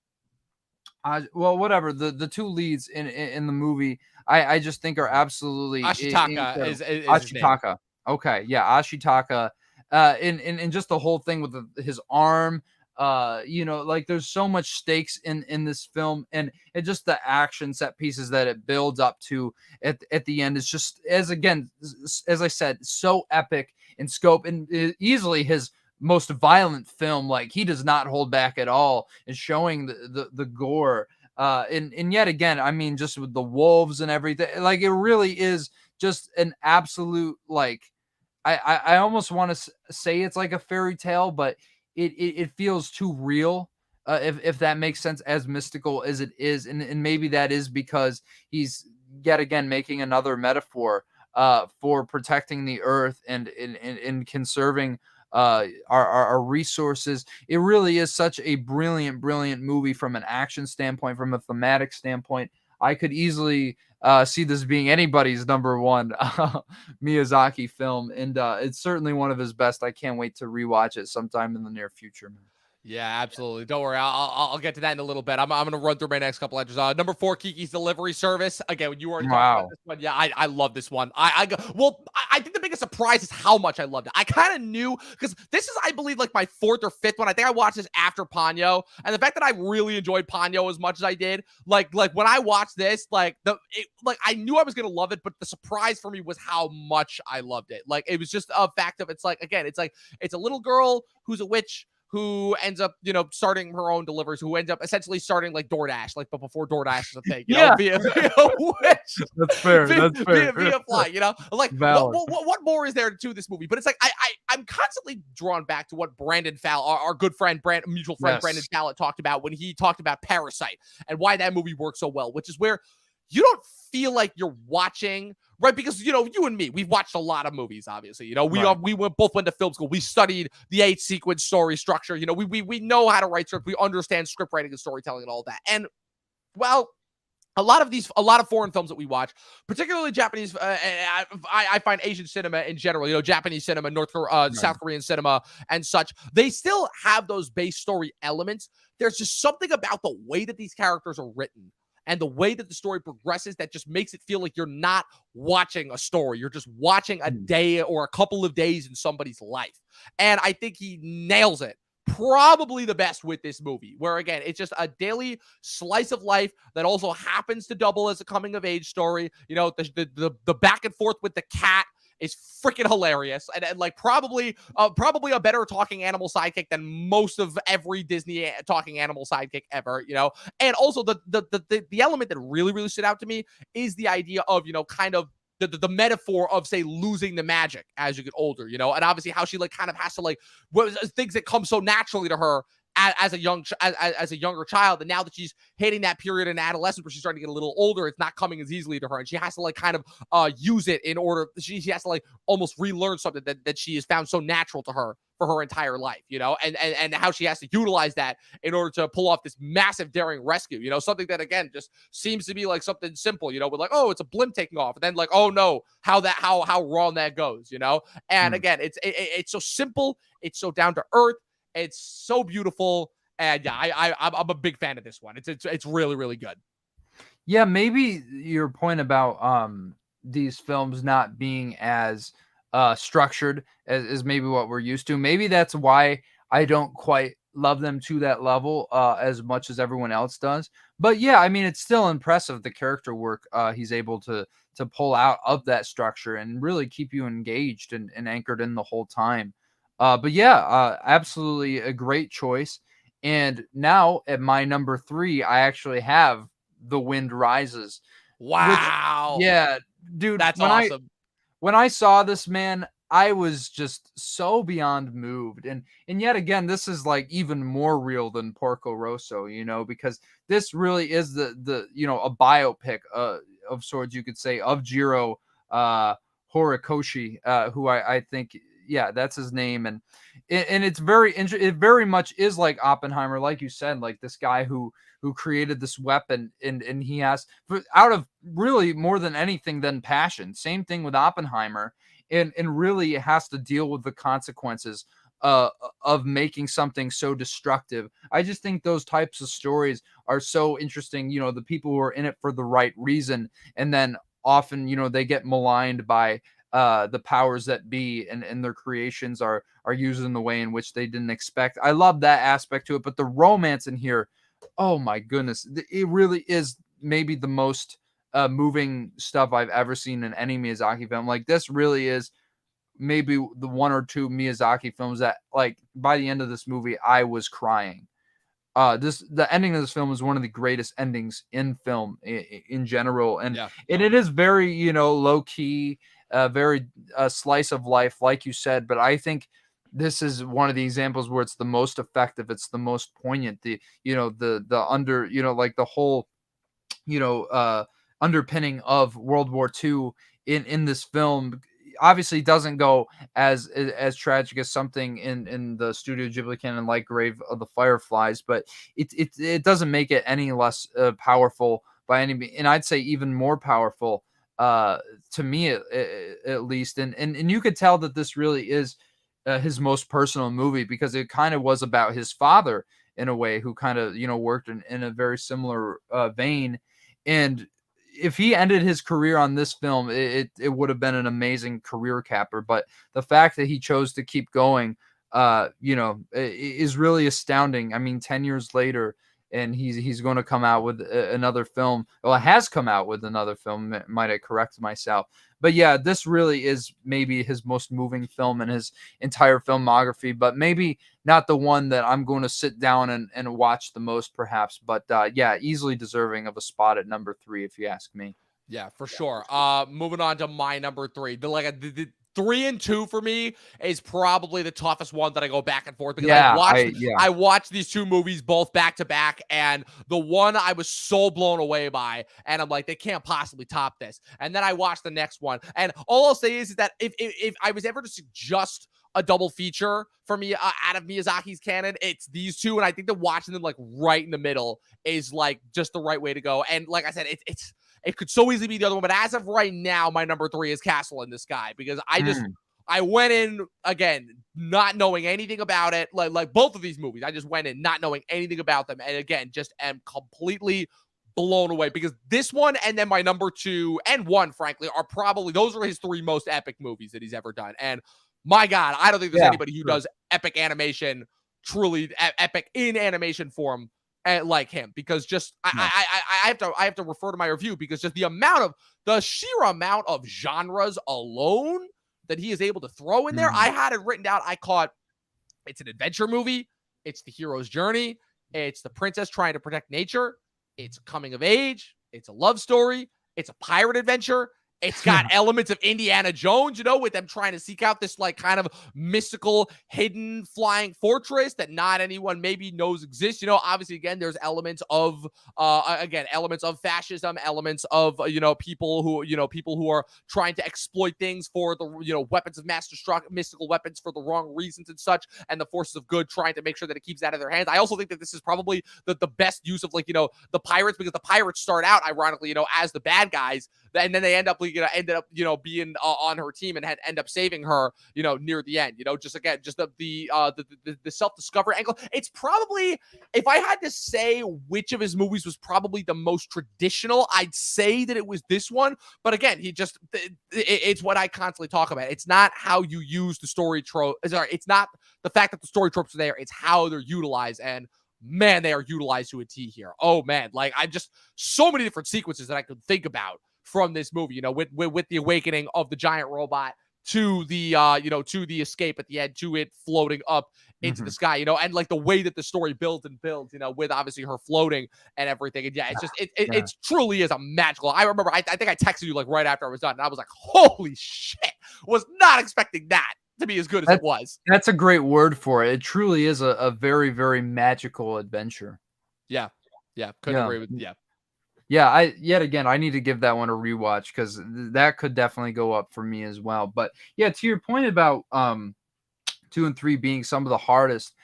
Well, whatever, the two leads in the movie, I just think are absolutely Ashitaka is Ashitaka. Okay, yeah, Ashitaka, and just the whole thing with his arm, like there's so much stakes in this film, and it just the action set pieces that it builds up to at the end is just as I said, so epic in scope and easily his most violent film. Like he does not hold back at all in showing the gore. And yet again, I mean, just with the wolves and everything, like it really is just an absolute, like, I almost want to say it's like a fairy tale, but it feels too real. If that makes sense, as mystical as it is. And maybe that is because he's yet again making another metaphor for protecting the earth and conserving our resources. It really is such a brilliant movie from an action standpoint, from a thematic standpoint. I could easily see this being anybody's number one Miyazaki film, and it's certainly one of his best. I can't wait to rewatch it sometime in the near future, man. Yeah, absolutely. Don't worry. I'll get to that in a little bit. I'm going to run through my next couple entries. Number 4, Kiki's Delivery Service. Again, when you already talked about this one, yeah, I love this one. I think the biggest surprise is how much I loved it. I kind of knew, because this is, I believe, like my 4th or 5th one. I think I watched this after Ponyo, and the fact that I really enjoyed Ponyo as much as I did, like when I watched this, I knew I was going to love it, but the surprise for me was how much I loved it. Like it was just a fact of, it's a little girl who's a witch who ends up, starting her own deliveries, who ends up essentially starting like DoorDash, but before DoorDash is a thing, yeah. via which, that's fair. Via fly, like what more is there to this movie? But it's like I'm constantly drawn back to what Brandon Fowler, our good friend, mutual friend, yes, Brandon Fowler talked about when he talked about Parasite and why that movie works so well, which is where you don't feel like you're watching, right? Because, you and me, we've watched a lot of movies, obviously. We both went to film school. We studied the 8-sequence story structure. We know how to write script. We understand script writing and storytelling and all that. And, well, a lot of foreign films that we watch, particularly Japanese, I find Asian cinema in general, Japanese cinema, South Korean cinema and such, they still have those base story elements. There's just something about the way that these characters are written and the way that the story progresses that just makes it feel like you're not watching a story. You're just watching a day or a couple of days in somebody's life. And I think he nails it probably the best with this movie, where, again, it's just a daily slice of life that also happens to double as a coming-of-age story. The back and forth with the cat is freaking hilarious, and like probably a better talking animal sidekick than most of every Disney talking animal sidekick ever, And also the element that really stood out to me is the idea of, kind of the metaphor of, say, losing the magic as you get older, and obviously how she kind of has to things that come so naturally to her as a younger child, and now that she's hitting that period in adolescence where she's starting to get a little older, it's not coming as easily to her, and she has to kind of use it in order. She has to almost relearn something that she has found so natural to her for her entire life, and how she has to utilize that in order to pull off this massive daring rescue, something that, again, just seems to be something simple, with oh, it's a blimp taking off, and then oh no, how wrong that goes, and again, it's so simple, it's so down to earth. It's so beautiful, and yeah, I'm a big fan of this one. It's really good. Yeah, maybe your point about these films not being as structured as maybe what we're used to. Maybe that's why I don't quite love them to that level as much as everyone else does. But yeah, I mean, it's still impressive, the character work he's able to pull out of that structure and really keep you engaged and anchored in the whole time. But yeah, absolutely a great choice. And now at my number 3, I actually have The Wind Rises. Wow. Which, yeah, dude, That's awesome. when I saw this, man, I was just so beyond moved. And yet again, this is like even more real than Porco Rosso, because this really is the a biopic of sorts, you could say, of Jiro Horikoshi, who I think, yeah, that's his name. And it's very interesting. It very much is like Oppenheimer, like you said, like this guy who created this weapon, and he has, out of really more than anything than passion. Same thing with Oppenheimer. And really it has to deal with the consequences of making something so destructive. I just think those types of stories are so interesting. The people who are in it for the right reason, and then often, they get maligned by the powers that be, and their creations are used in the way in which they didn't expect. I love that aspect to it, but the romance in here, oh my goodness, it really is maybe the most moving stuff I've ever seen in any Miyazaki film. Like, this really is maybe the one or two Miyazaki films that, like, by the end of this movie, I was crying. The ending of this film is one of the greatest endings in film in general, and it is very low key, very slice of life, like you said. But I think this is one of the examples where it's the most effective, it's the most poignant. The under like the whole underpinning of World War II in this film obviously doesn't go as tragic as something in the Studio Ghibli canon, like Grave of the Fireflies, but it doesn't make it any less powerful by any means, and I'd say even more powerful to me at least. And you could tell that this really is his most personal movie, because it kind of was about his father in a way, who kind of worked in a very similar vein. And if he ended his career on this film, it would have been an amazing career capper. But the fact that he chose to keep going, is really astounding. I mean, 10 years later, and he's going to come out with another film. Well, it has come out with another film. Might I correct myself? But yeah, this really is maybe his most moving film in his entire filmography, but maybe not the one that I'm going to sit down and watch the most, perhaps. But yeah, easily deserving of a spot at number 3, if you ask me. Yeah, for sure. Moving on to my number 3. The 3 and 2 for me is probably the toughest one that I go back and forth, because I watched these two movies both back to back, and the one I was so blown away by, and I'm like, they can't possibly top this. And then I watched the next one, and all I'll say is that if I was ever to suggest a double feature for me out of Miyazaki's canon, it's these two, and I think that watching them like right in the middle is like just the right way to go. And like I said, it could so easily be the other one, but as of right now, my number 3 is Castle in the Sky, because I went in again not knowing anything about it, like both of these movies. I just went in not knowing anything about them, and again, just am completely blown away, because this one and then my number 2 and 1, frankly, are probably, those are his 3 most epic movies that he's ever done. And my God, I don't think there's anybody who does epic animation, truly epic in animation form, like him, because just I have to refer to my review, because just the sheer amount of genres alone that he is able to throw in there. I had it written down. I caught, it's an adventure movie, it's the hero's journey, it's the princess trying to protect nature, it's coming of age, it's a love story, it's a pirate adventure. It's got elements of Indiana Jones, with them trying to seek out this like kind of mystical hidden flying fortress that not anyone maybe knows exists. Obviously, again, there's elements of elements of fascism, elements of people who are trying to exploit things for the weapons of mass destruction, mystical weapons for the wrong reasons and such, and the forces of good trying to make sure that it keeps out of their hands. I also think that this is probably the best use of the pirates, because the pirates start out ironically as the bad guys, and then they ended up being on her team and end up saving her near the end. Just the self-discovery angle. It's probably, if I had to say which of his movies was probably the most traditional, I'd say that it was this one. But again, it's what I constantly talk about. It's not how you use the story trope. Sorry, it's not the fact that the story tropes are there. It's how they're utilized, and man, they are utilized to a T here. Oh man, like I'm just so many different sequences that I could think about from this movie, with the awakening of the giant robot, to the to the escape at the end, to it floating up into the sky, and like the way that the story builds and builds, with obviously her floating and everything. And yeah, it's just it truly is a magical. I remember I think I texted you like right after I was done, and I was like, holy shit, was not expecting that to be as good as it was. That's a great word for it. It truly is a very, very magical adventure. Yeah. Couldn't agree with Yet again, I need to give that one a rewatch because that could definitely go up for me as well. But yeah, to your point about 2 and 3 being some of the hardest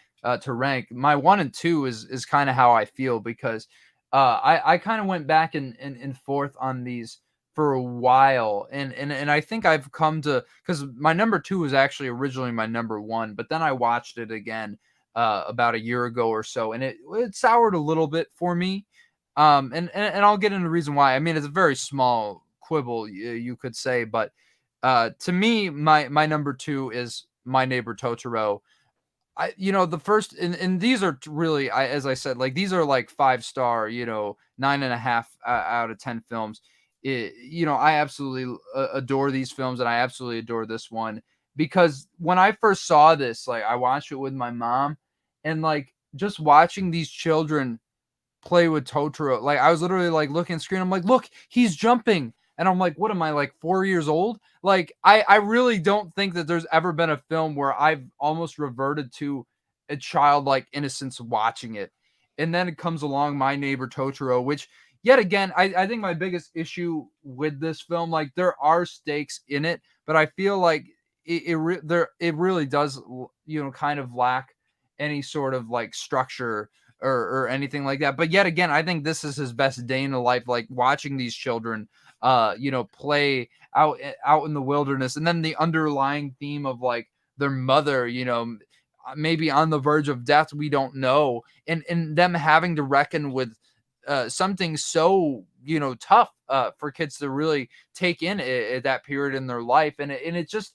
to rank, my 1 and 2 is kind of how I feel, because I kind of went back and forth on these for a while, and I think I've come to, because my number 2 was actually originally my number 1, but then I watched it again about a year ago or so, and it soured a little bit for me. And I'll get into the reason why. I mean, it's a very small quibble, you could say, but to me, my number 2 is My Neighbor Totoro. The first, and these are really, as I said, like these are like 5-star, 9.5 out of 10 films. I absolutely adore these films, and I absolutely adore this one, because when I first saw this, like I watched it with my mom, and like just watching these children play with Totoro. Like I was literally like looking at the screen. I'm like, look, he's jumping. And I'm like, what am I, like 4 years old? Like I really don't think that there's ever been a film where I've almost reverted to a childlike innocence watching it. And then it comes along My Neighbor Totoro, which yet again, I think my biggest issue with this film, like there are stakes in it, but I feel like it really does, kind of lack any sort of like structure or anything like that. But yet again, I think this is his best day in the life, like watching these children play out in the wilderness, and then the underlying theme of like their mother, maybe on the verge of death, we don't know, and them having to reckon with something so tough for kids to really take in at that period in their life, and it's just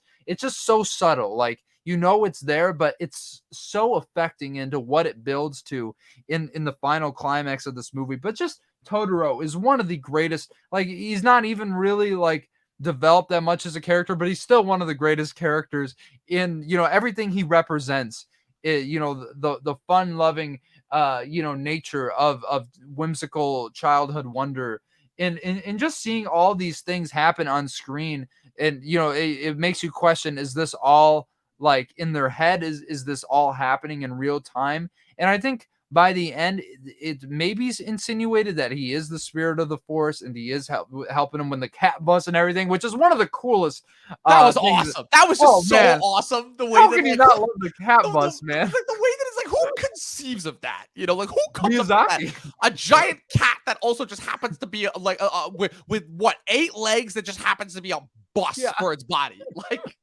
so subtle, like it's there, but it's so affecting into what it builds to in the final climax of this movie. But just Totoro is one of the greatest, like he's not even really like developed that much as a character, but he's still one of the greatest characters in, everything he represents. The fun loving, nature of whimsical childhood wonder, and just seeing all these things happen on screen. And, it makes you question, is this all like in their head? Is this all happening in real time? And I think by the end, it maybe insinuated that he is the spirit of the force, and he is helping him when the cat bus and everything, which is one of the coolest. That was awesome. That was just awesome. The way how can you not love the cat bus, man? Like the way that it's like, who conceives of that? Like who comes Miyazaki. up with that? A giant cat that also just happens to be like with what, 8 legs that just happens to be a bus for its body, like.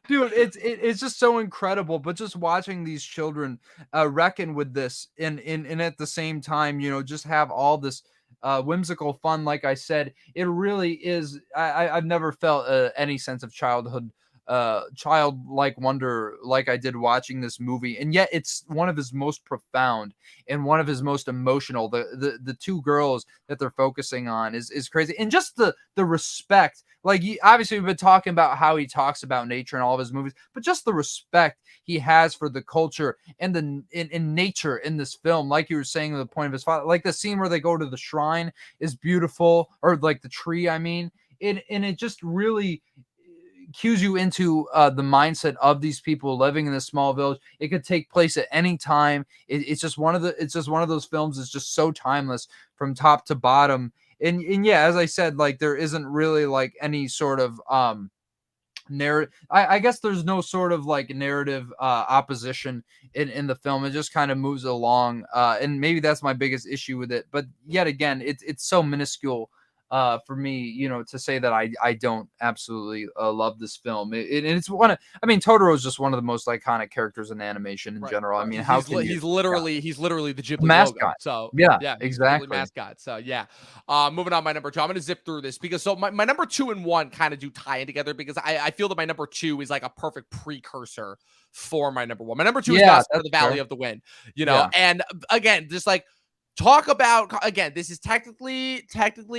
Dude, it's just so incredible. But just watching these children reckon with this, and at the same time, just have all this whimsical fun. Like I said, it really is. I've never felt any sense of childlike wonder like I did watching this movie, and yet it's one of his most profound and one of his most emotional. The 2 girls that they're focusing on is crazy, and just the respect. Like, obviously we've been talking about how he talks about nature in all of his movies, but just the respect he has for the culture and in nature in this film. Like you were saying, the point of his father, like the scene where they go to the shrine is beautiful, or like the tree, I mean, and it just really cues you into the mindset of these people living in this small village. It could take place at any time. It's just one of those films that's just so timeless from top to bottom. And yeah, as I said, like there isn't really like any sort of narrative. I guess there's no sort of like narrative opposition in the film. It just kind of moves along, and maybe that's my biggest issue with it. But yet again, it's so minuscule for me, to say that I don't absolutely love this film. It's one of, I mean, Totoro is just one of the most iconic characters in animation in general. I mean, he's literally the Ghibli mascot. Logo. So yeah, exactly, mascot. So yeah, moving on, my number 2. I'm gonna zip through this because my number 2 and 1 kind of do tie in together, because I feel that my number 2 is like a perfect precursor for my number 1. My number 2 is Gospel of the Valley of the Wind, and again, just like talk about, again, this is technically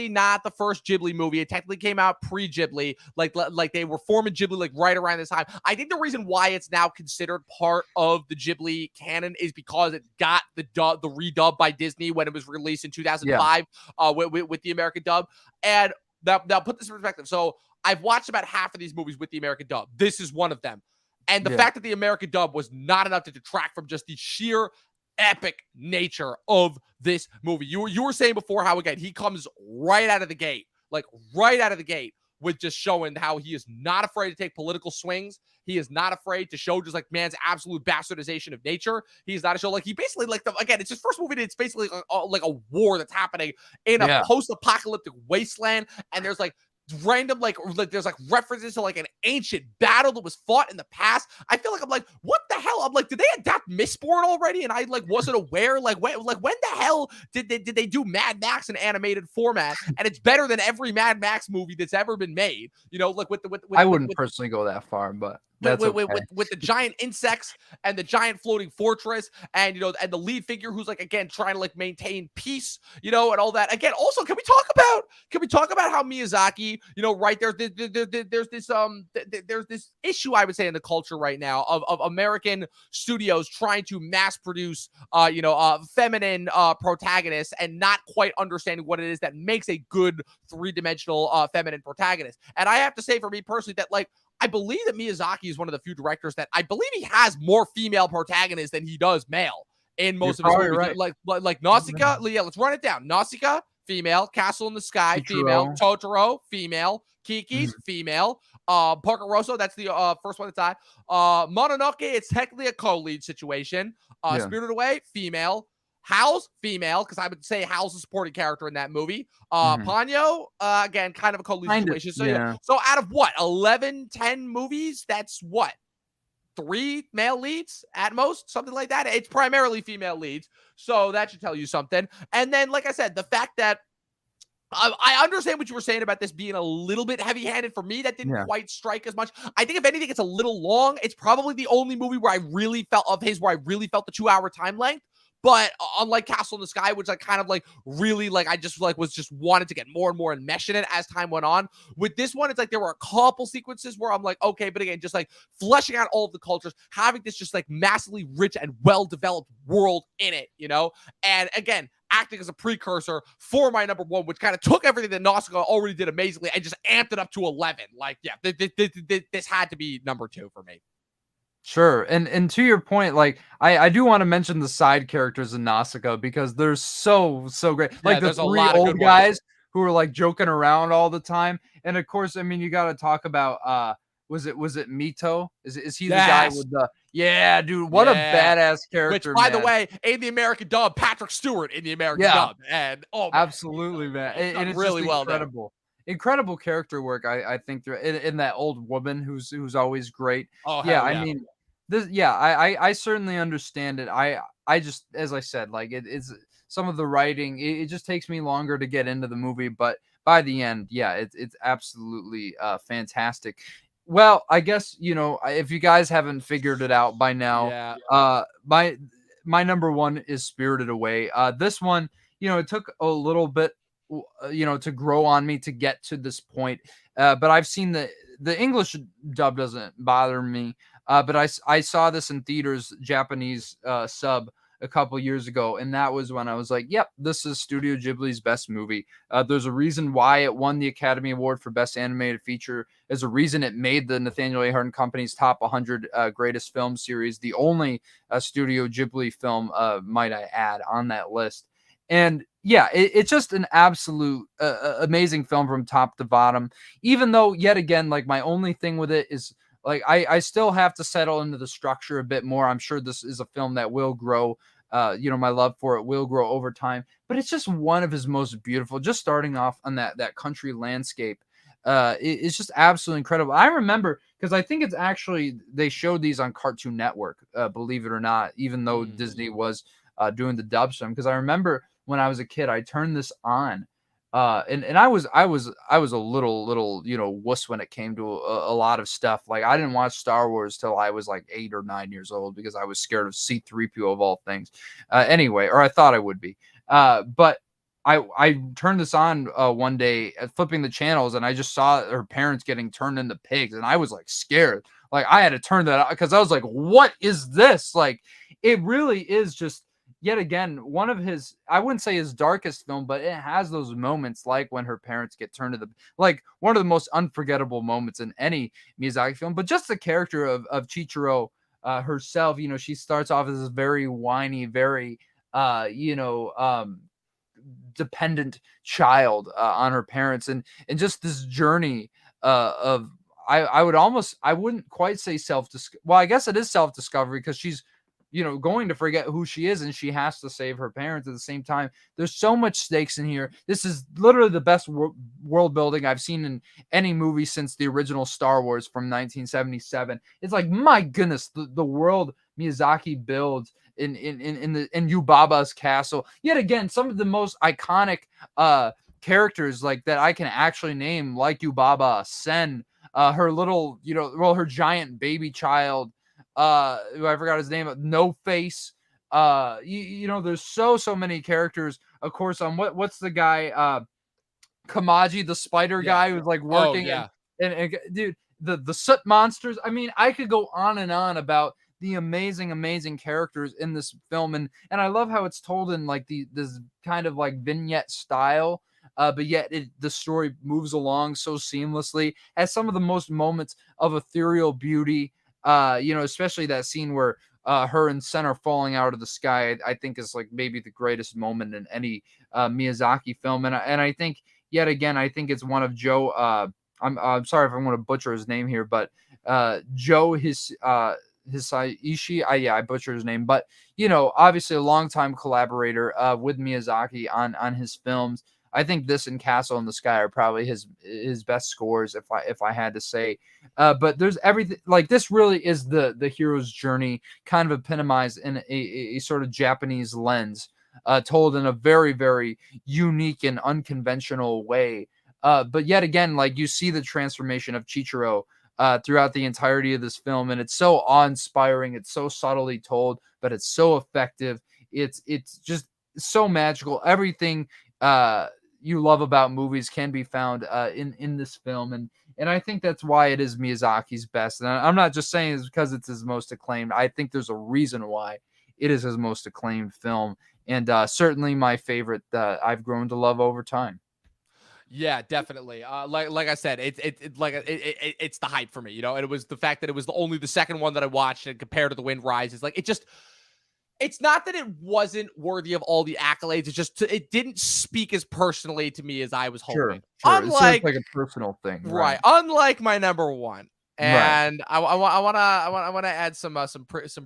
not the first Ghibli movie. It technically came out pre-Ghibli, like they were forming Ghibli like right around this time. I think the reason why it's now considered part of the Ghibli canon is because it got the redub by Disney when it was released in 2005 with the American dub. And now put this in perspective. So I've watched about half of these movies with the American dub. This is one of them. And the fact that the American dub was not enough to detract from just the sheer epic nature of this movie. You were saying before how, again, he comes right out of the gate with just showing how he is not afraid to take political swings. He is not afraid to show just like man's absolute bastardization of nature. He's not a show like he basically again, it's his first movie. It's basically like a war that's happening in a post-apocalyptic wasteland. And there's like random like there's like references to like an ancient battle that was fought in the past. I feel like I'm like, what the hell? I'm like, did they adapt Mistborn already? And I like wasn't aware. When the hell did they do Mad Max in animated format? And it's better than every Mad Max movie that's ever been made. You know, like with I wouldn't personally go that far, but with the giant insects and the giant floating fortress, and and the lead figure who's like, again, trying to like maintain peace, and all that. Again, also, can we talk about how Miyazaki, right there's this issue, I would say, in the culture right now of American studios trying to mass produce feminine protagonists and not quite understanding what it is that makes a good three-dimensional feminine protagonist. And I have to say, for me personally, that like I believe that Miyazaki is one of the few directors that I believe he has more female protagonists than he does male in most of his movies. Right. Like Nausicaa. Yeah, let's run it down. Nausicaa, female. Castle in the Sky, female. Totoro, female. Kiki'S, female. Porco Rosso, that's the first one that's died. Mononoke, it's technically a co-lead situation. Spirited Away, female. Howl's female, because I would say Howl's a supporting character in that movie. Ponyo, again, kind of a co-lead situation. So so out of what, 11, 10 movies, that's what, 3 male leads at most, something like that. It's primarily female leads, so that should tell you something. And then, like I said, the fact that I understand what you were saying about this being a little bit heavy-handed. For me, that didn't quite strike as much. I think if anything, it's a little long. It's probably the only movie where I really felt the 2-hour time length. But unlike Castle in the Sky, which I kind of like really like, I just like was just wanted to get more and more enmeshed in it as time went on. With this one, it's like there were a couple sequences where I'm like, okay, but again, just like fleshing out all of the cultures, having this just like massively rich and well-developed world in it, And again, acting as a precursor for my number one, which kind of took everything that Nausicaa already did amazingly and just amped it up to 11. Like, yeah, this had to be number 2 for me. Sure. And to your point, like I do want to mention the side characters in Nausicaa because they're so great. Like the 3 old guys who are like joking around all the time. And of course, I mean, you got to talk about was it Mito? Is he the guy with the dude, what a badass character. Which, by the way, in the American dub, Patrick Stewart in the American dub. And absolutely, man. And it's really well incredible. Incredible character work, I think, in that old woman who's always great. I mean, this. I certainly understand it. I just, as I said, like it's some of the writing. It just takes me longer to get into the movie, but by the end, it's absolutely fantastic. Well, I guess if you guys haven't figured it out by now, my number 1 is Spirited Away. This one, it took a little bit to grow on me to get to this point. But I've seen the English dub doesn't bother me. But I saw this in theaters, Japanese sub, a couple years ago, and that was when I was like, yep, this is Studio Ghibli's best movie. There's a reason why it won the Academy Award for Best Animated Feature. There's a reason it made the Nathaniel Ahart and Company's top 100 greatest film series, the only Studio Ghibli film, might I add, on that list. And it's just an absolute amazing film from top to bottom, even though, yet again, like my only thing with it is like I still have to settle into the structure a bit more. I'm sure this is a film that will grow. My love for it will grow over time, but it's just one of his most beautiful, just starting off on that country landscape. It's just absolutely incredible. I remember, because I think it's actually, they showed these on Cartoon Network, believe it or not, even though Disney was doing the dub stream. Because I remember when I was a kid, I turned this on, and I was a little wuss when it came to a lot of stuff. Like I didn't watch Star Wars till I was like 8 or 9 years old because I was scared of C-3PO of all things. Anyway, or I thought I would be. But I turned this on one day, flipping the channels, and I just saw her parents getting turned into pigs, and I was like scared. Like I had to turn that out because I was like, "What is this?" Like it really is just yet again one of his, I wouldn't say his darkest film, but it has those moments like when her parents get turned to the, like one of the most unforgettable moments in any Miyazaki film. But just the character of Chichiro herself, she starts off as this very whiny, very dependent child on her parents, and just this journey of I wouldn't quite say well, I guess it is self-discovery because she's going to forget who she is, and she has to save her parents at the same time. There's so much stakes in here. This is literally the best world building I've seen in any movie since the original Star Wars from 1977. It's like, my goodness, the world Miyazaki builds in Yubaba's castle. Yet again, some of the most iconic characters like that I can actually name, like Yubaba, Sen, her little, her giant baby child, who I forgot his name, No Face. There's so many characters. Of course, what's the guy, Kamaji, the spider guy, who's like working. And dude, the soot monsters. I mean, I could go on and on about the amazing characters in this film, and I love how it's told in like this kind of like vignette style, but yet the story moves along so seamlessly. Has some of the most moments of ethereal beauty, especially that scene where her and Sen are falling out of the sky. I think is like maybe the greatest moment in any Miyazaki film, and I think yet again, I think it's one of Joe. I'm sorry if I'm going to butcher his name here, but Joe Hisaishi, I butchered his name, but obviously a longtime collaborator with Miyazaki on his films. I think this and Castle in the Sky are probably his best scores, if I had to say. But there's everything, like this really is the hero's journey, kind of epitomized in a sort of Japanese lens, told in a very, very unique and unconventional way. But yet again, like you see the transformation of Chichiro throughout the entirety of this film, and it's so awe-inspiring. It's so subtly told, but it's so effective. It's just so magical. Everything you love about movies can be found in this film, and I think that's why it is Miyazaki's best. And I'm not just saying it's because it's his most acclaimed. I think there's a reason why it is his most acclaimed film, and certainly my favorite that I've grown to love over time. Yeah, definitely. Like I said, it's the hype for me, and it was the fact that it was only the second one that I watched, and compared to The Wind Rises, like it's not that it wasn't worthy of all the accolades. It's just it didn't speak as personally to me as I was hoping. Sure. Unlike, it's like a personal thing, right? Unlike my number one. And right. I want to add some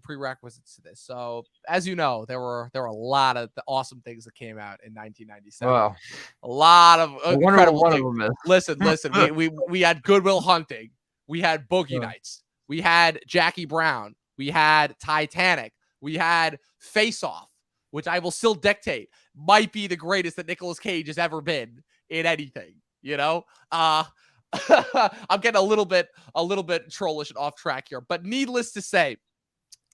prerequisites to this. So, as you know, there were a lot of the awesome things that came out in 1997. Wow. A lot of incredible things. Of them is. Listen. we had Good Will Hunting. We had Boogie Nights. We had Jackie Brown. We had Titanic. We had Face Off, which I will still dictate might be the greatest that Nicolas Cage has ever been in anything. I'm getting a little bit trollish and off track here, but needless to say,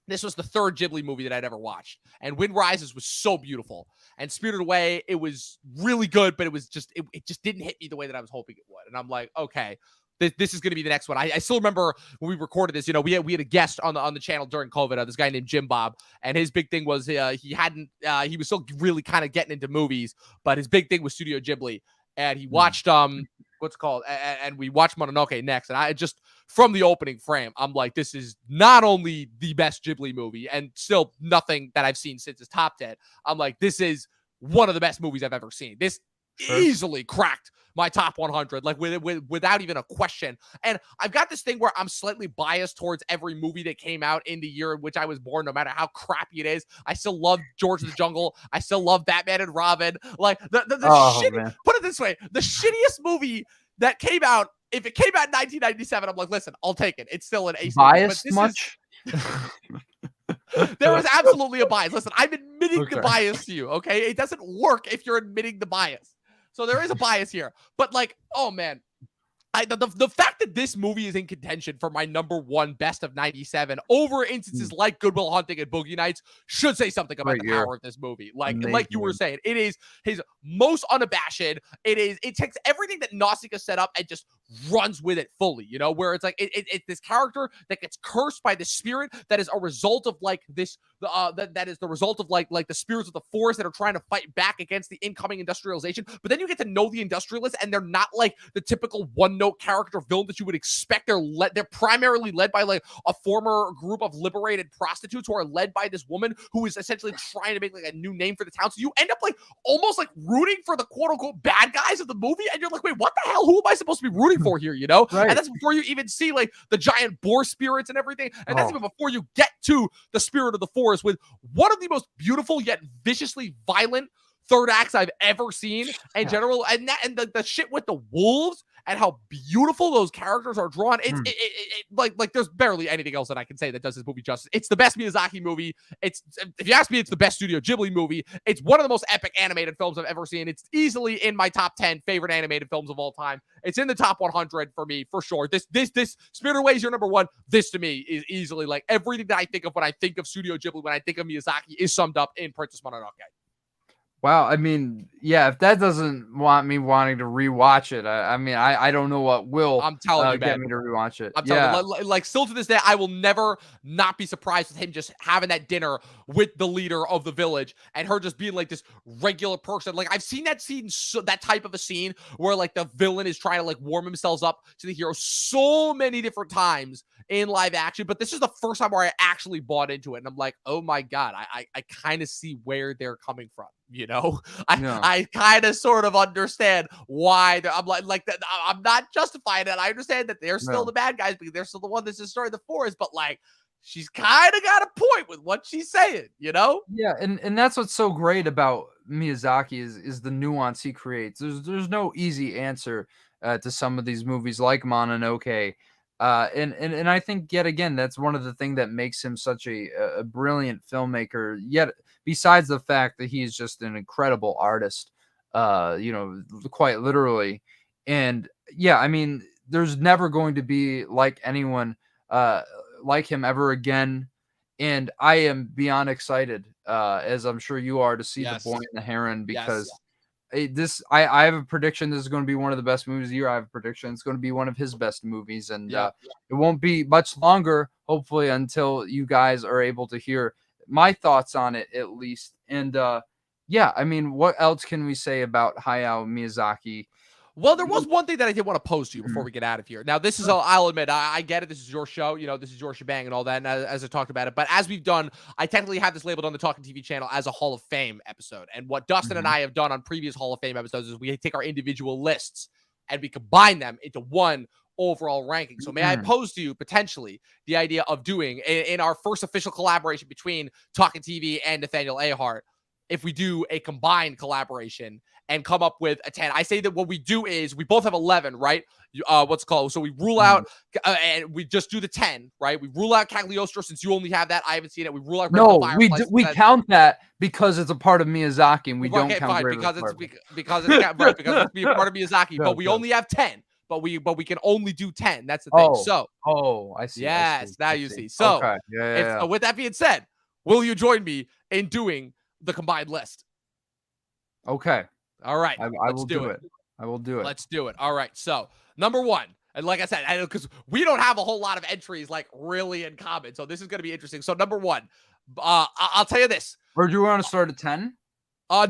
this was the third Ghibli movie that I'd ever watched, and Wind Rises was so beautiful, and Spirited Away, it was really good, but it was just it just didn't hit me the way that I was hoping it would, and I'm like, okay, this is going to be the next one. I still remember when we recorded this, we had a guest on the channel during COVID, this guy named Jim Bob, and his big thing was he was still really kind of getting into movies, but his big thing was Studio Ghibli, and he watched what's called, and we watched Mononoke next, and I just, from the opening frame, I'm like, this is not only the best Ghibli movie, and still nothing that I've seen since his top 10. I'm like, this is one of the best movies I've ever seen. This easily cracked my top 100, like without even a question. And I've got this thing where I'm slightly biased towards every movie that came out in the year in which I was born, no matter how crappy it is. I still love George of the Jungle. I still love Batman and Robin. Like put it this way, the shittiest movie that came out, if it came out in 1997, I'm like, listen, I'll take it. It's still an ace. Biased much? There was absolutely a bias. Listen, I'm admitting the bias to you, okay? It doesn't work if you're admitting the bias. So there is a bias here. But like, oh man, The fact that this movie is in contention for my number one best of 97 over instances like Good Will Hunting and Boogie Nights should say something about the power of this movie. Like you were saying, it is his most unabashed. It takes everything that Nausicaa set up and just runs with it fully, you know, where it's like it's this character that gets cursed by the spirit that is a result of like this that is the result of like the spirits of the forest that are trying to fight back against the incoming industrialization. But then you get to know the industrialists, and they're not like the typical one-note character villain that you would expect. They're primarily led by like a former group of liberated prostitutes who are led by this woman who is essentially trying to make like a new name for the town. So you end up like almost like rooting for the quote-unquote bad guys of the movie, and you're like, wait, what the hell? Who am I supposed to be rooting for here? You know? Right. And that's before you even see like the giant boar spirits and everything. And that's even before you get to the spirit of the forest, with one of the most beautiful yet viciously violent third acts I've ever seen in general. And the shit with the wolves and how beautiful those characters are drawn. It's like there's barely anything else that I can say that does this movie justice. It's the best Miyazaki movie. It's, if you ask me, it's the best Studio Ghibli movie. It's one of the most epic animated films I've ever seen. It's easily in my top 10 favorite animated films of all time. It's in the top 100 for me, for sure. This Spirited Away is your number one. This to me is easily like everything that I think of when I think of Studio Ghibli, when I think of Miyazaki, is summed up in Princess Mononoke. Wow, I mean, yeah, if that doesn't want me wanting to rewatch it, I mean, I don't know what will. I'm telling you, get man. me to rewatch it. I'm telling you, like still to this day, I will never not be surprised with him just having that dinner with the leader of the village and her just being like this regular person. Like I've seen that scene, that type of a scene where like the villain is trying to like warm themselves up to the hero so many different times in live action, but this is the first time where I actually bought into it, and I'm like, oh my god, I kind of see where they're coming from. You know, I kind of sort of understand why I'm like that. I'm not justifying it. I understand that they're still the bad guys because they're still the one that's destroying the forest, but like she's kind of got a point with what she's saying, you know? Yeah, and that's what's so great about Miyazaki is the nuance he creates. There's no easy answer to some of these movies like Mononoke. And I think yet again that's one of the things that makes him such a brilliant filmmaker. Yet besides the fact that he's just an incredible artist, you know, quite literally. And yeah, I mean, there's never going to be like anyone like him ever again. And I am beyond excited, as I'm sure you are, to see The Boy and the Heron, because I have a prediction this is going to be one of the best movies of the year. I have a prediction it's going to be one of his best movies, and it won't be much longer, hopefully, until you guys are able to hear my thoughts on it, at least. And yeah, I mean, what else can we say about Hayao Miyazaki? Well, there was one thing that I did want to pose to you before we get out of here. Now, this is, I'll admit, I get it. This is your show. You know, this is your shebang and all that, and as I talked about it. But as we've done, I technically have this labeled on the Talking TV channel as a Hall of Fame episode. And what Dustin and I have done on previous Hall of Fame episodes is we take our individual lists and we combine them into one overall ranking. So may I pose to you potentially the idea of doing in our first official collaboration between Talking TV and Nathaniel Ahart, if we do a combined collaboration and come up with a 10. I say that what we do is we both have 11, right? What's it called? So we rule out and we just do the 10, right? We rule out Cagliostro since you only have that. I haven't seen it. We rule out Fireflies. We count that because it's a part of Miyazaki, and we don't count because it's because it's be a part of Miyazaki. But we only have 10. But we can only do 10. That's the thing. I see. Yes, now you see. So, so with that being said, will you join me in doing the combined list? Okay. All right. I will do it. I will do it. Let's do it. All right. So, number one, and like I said, because we don't have a whole lot of entries like really in common, so this is going to be interesting. So, number one, I'll tell you this. Or do you want to start at 10?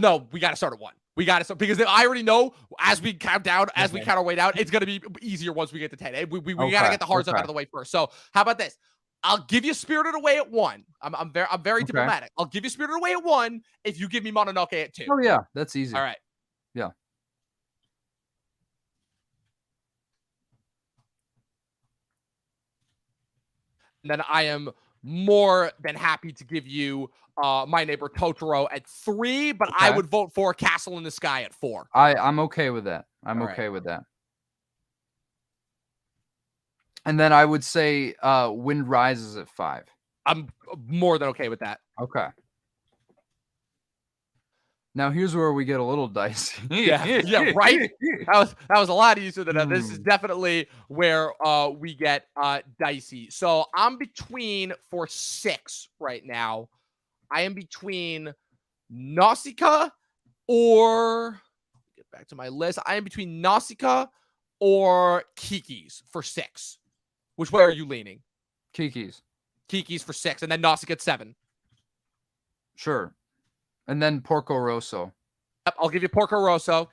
No, we got to start at 1. We got to start because I already know as we count down, as we count our way down, it's going to be easier once we get to 10. We got to get the hard stuff out of the way first. So, how about this? I'll give you Spirited Away at 1. I'm very diplomatic. I'll give you Spirited Away at 1 if you give me Mononoke at 2. Oh yeah, that's easy. All right. Yeah. And then I am more than happy to give you My Neighbor Totoro at 3, but I would vote for Castle in the Sky at 4. I'm okay with that. I'm okay with that. And then I would say Wind Rises at 5. I'm more than okay with that. Okay. Now here's where we get a little dicey. Yeah, right. That was a lot easier than that. This is definitely where we get dicey. So I'm between for 6 right now. I am between Nausicaa or get back to my list. I am between Nausicaa or Kiki'S for 6. Which way are you leaning? Kiki's. Kiki'S for 6, and then Nausicaa at 7. Sure. And then Porco Rosso. Yep, I'll give you Porco Rosso.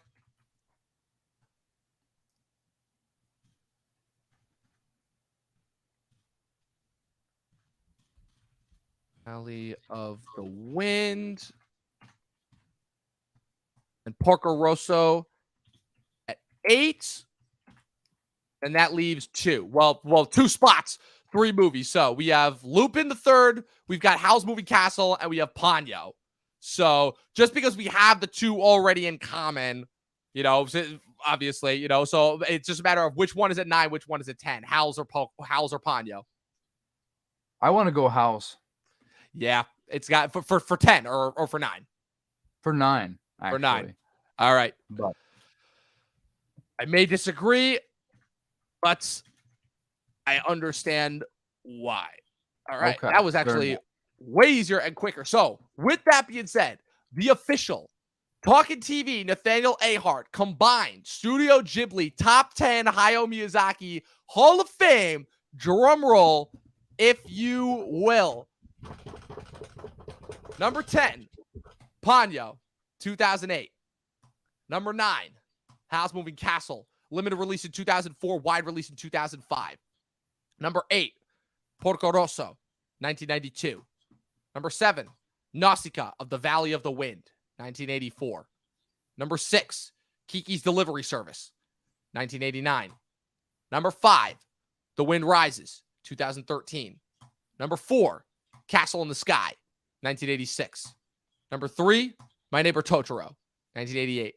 Valley of the Wind. And Porco Rosso at 8. And that leaves 2. Well, 2 spots, 3 movies. So we have Lupin the Third, we've got Howl's Moving Castle, and we have Ponyo. So just because we have the 2 already in common, obviously, so it's just a matter of which one is at 9, which one is at 10. Howl's or Ponyo. I want to go House. Yeah, it's got for 10 or for 9. For 9. Actually. For 9. All right. But I may disagree, but I understand why. All right. Okay, that was actually way easier and quicker. So, with that being said, the official Talking TV Nathaniel Ahart combined Studio Ghibli Top 10 Hayao Miyazaki Hall of Fame, drum roll, if you will. Number 10, Ponyo, 2008. Number 9, Howl's Moving Castle, limited release in 2004, wide release in 2005. Number 8, Porco Rosso, 1992. Number 7, Nausicaa of the Valley of the Wind, 1984. Number 6, Kiki's Delivery Service, 1989. Number 5, The Wind Rises, 2013. Number 4, Castle in the Sky, 1986. Number 3, My Neighbor Totoro, 1988.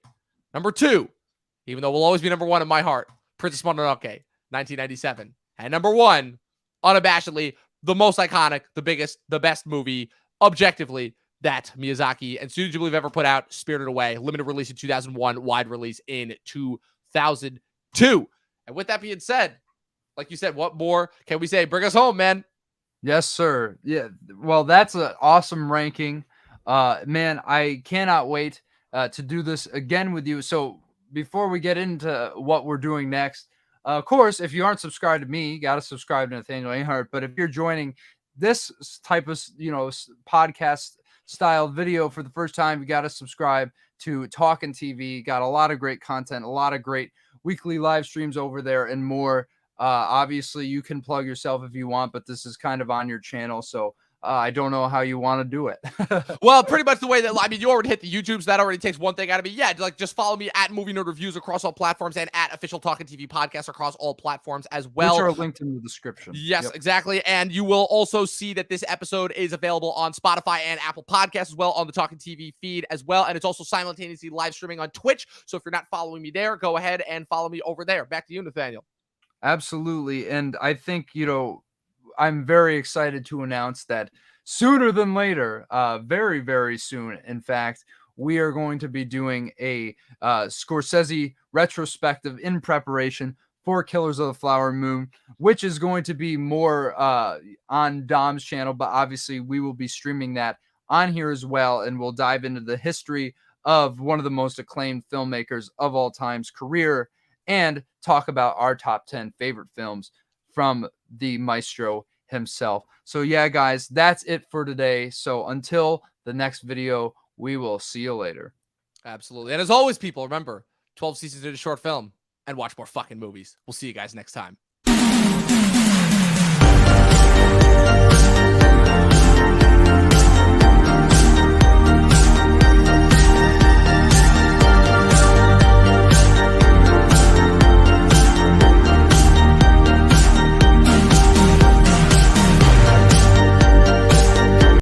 Number 2, even though will always be number 1 in my heart, Princess Mononoke, 1997. And number 1, unabashedly, the most iconic, the biggest, the best movie, objectively, that Miyazaki and Studio Ghibli have ever put out, Spirited Away, limited release in 2001, wide release in 2002. And with that being said, like you said, what more can we say? Bring us home, man. Yes, sir. Yeah. Well, that's an awesome ranking. Man, I cannot wait to do this again with you. So before we get into what we're doing next, of course, if you aren't subscribed to me, you got to subscribe to Nathaniel Ahart. But if you're joining this type of, podcast style video for the first time, you got to subscribe to Talking TV. Got a lot of great content, a lot of great weekly live streams over there and more. Obviously, you can plug yourself if you want, but this is kind of on your channel. So I don't know how you want to do it. Well, pretty much the way that, you already hit the YouTube, so that already takes one thing out of me. Yeah, just follow me at Movie Nerd Reviews across all platforms and at Official Talking TV Podcast across all platforms as well. Which are linked in the description. Yes, yep. Exactly. And you will also see that this episode is available on Spotify and Apple Podcasts as well, on the Talking TV feed as well. And it's also simultaneously live streaming on Twitch. So if you're not following me there, go ahead and follow me over there. Back to you, Nathaniel. Absolutely. And I think, I'm very excited to announce that sooner than later, very, very soon, in fact, we are going to be doing a Scorsese retrospective in preparation for Killers of the Flower Moon, which is going to be more on Dom's channel, but obviously we will be streaming that on here as well, and we'll dive into the history of one of the most acclaimed filmmakers of all time's career and talk about our top 10 favorite films from the maestro himself. So yeah, guys, that's it for today. So until the next video, we will see you later. Absolutely. And as always, people, remember, 12 seasons in a short film and watch more fucking movies. We'll see you guys next time.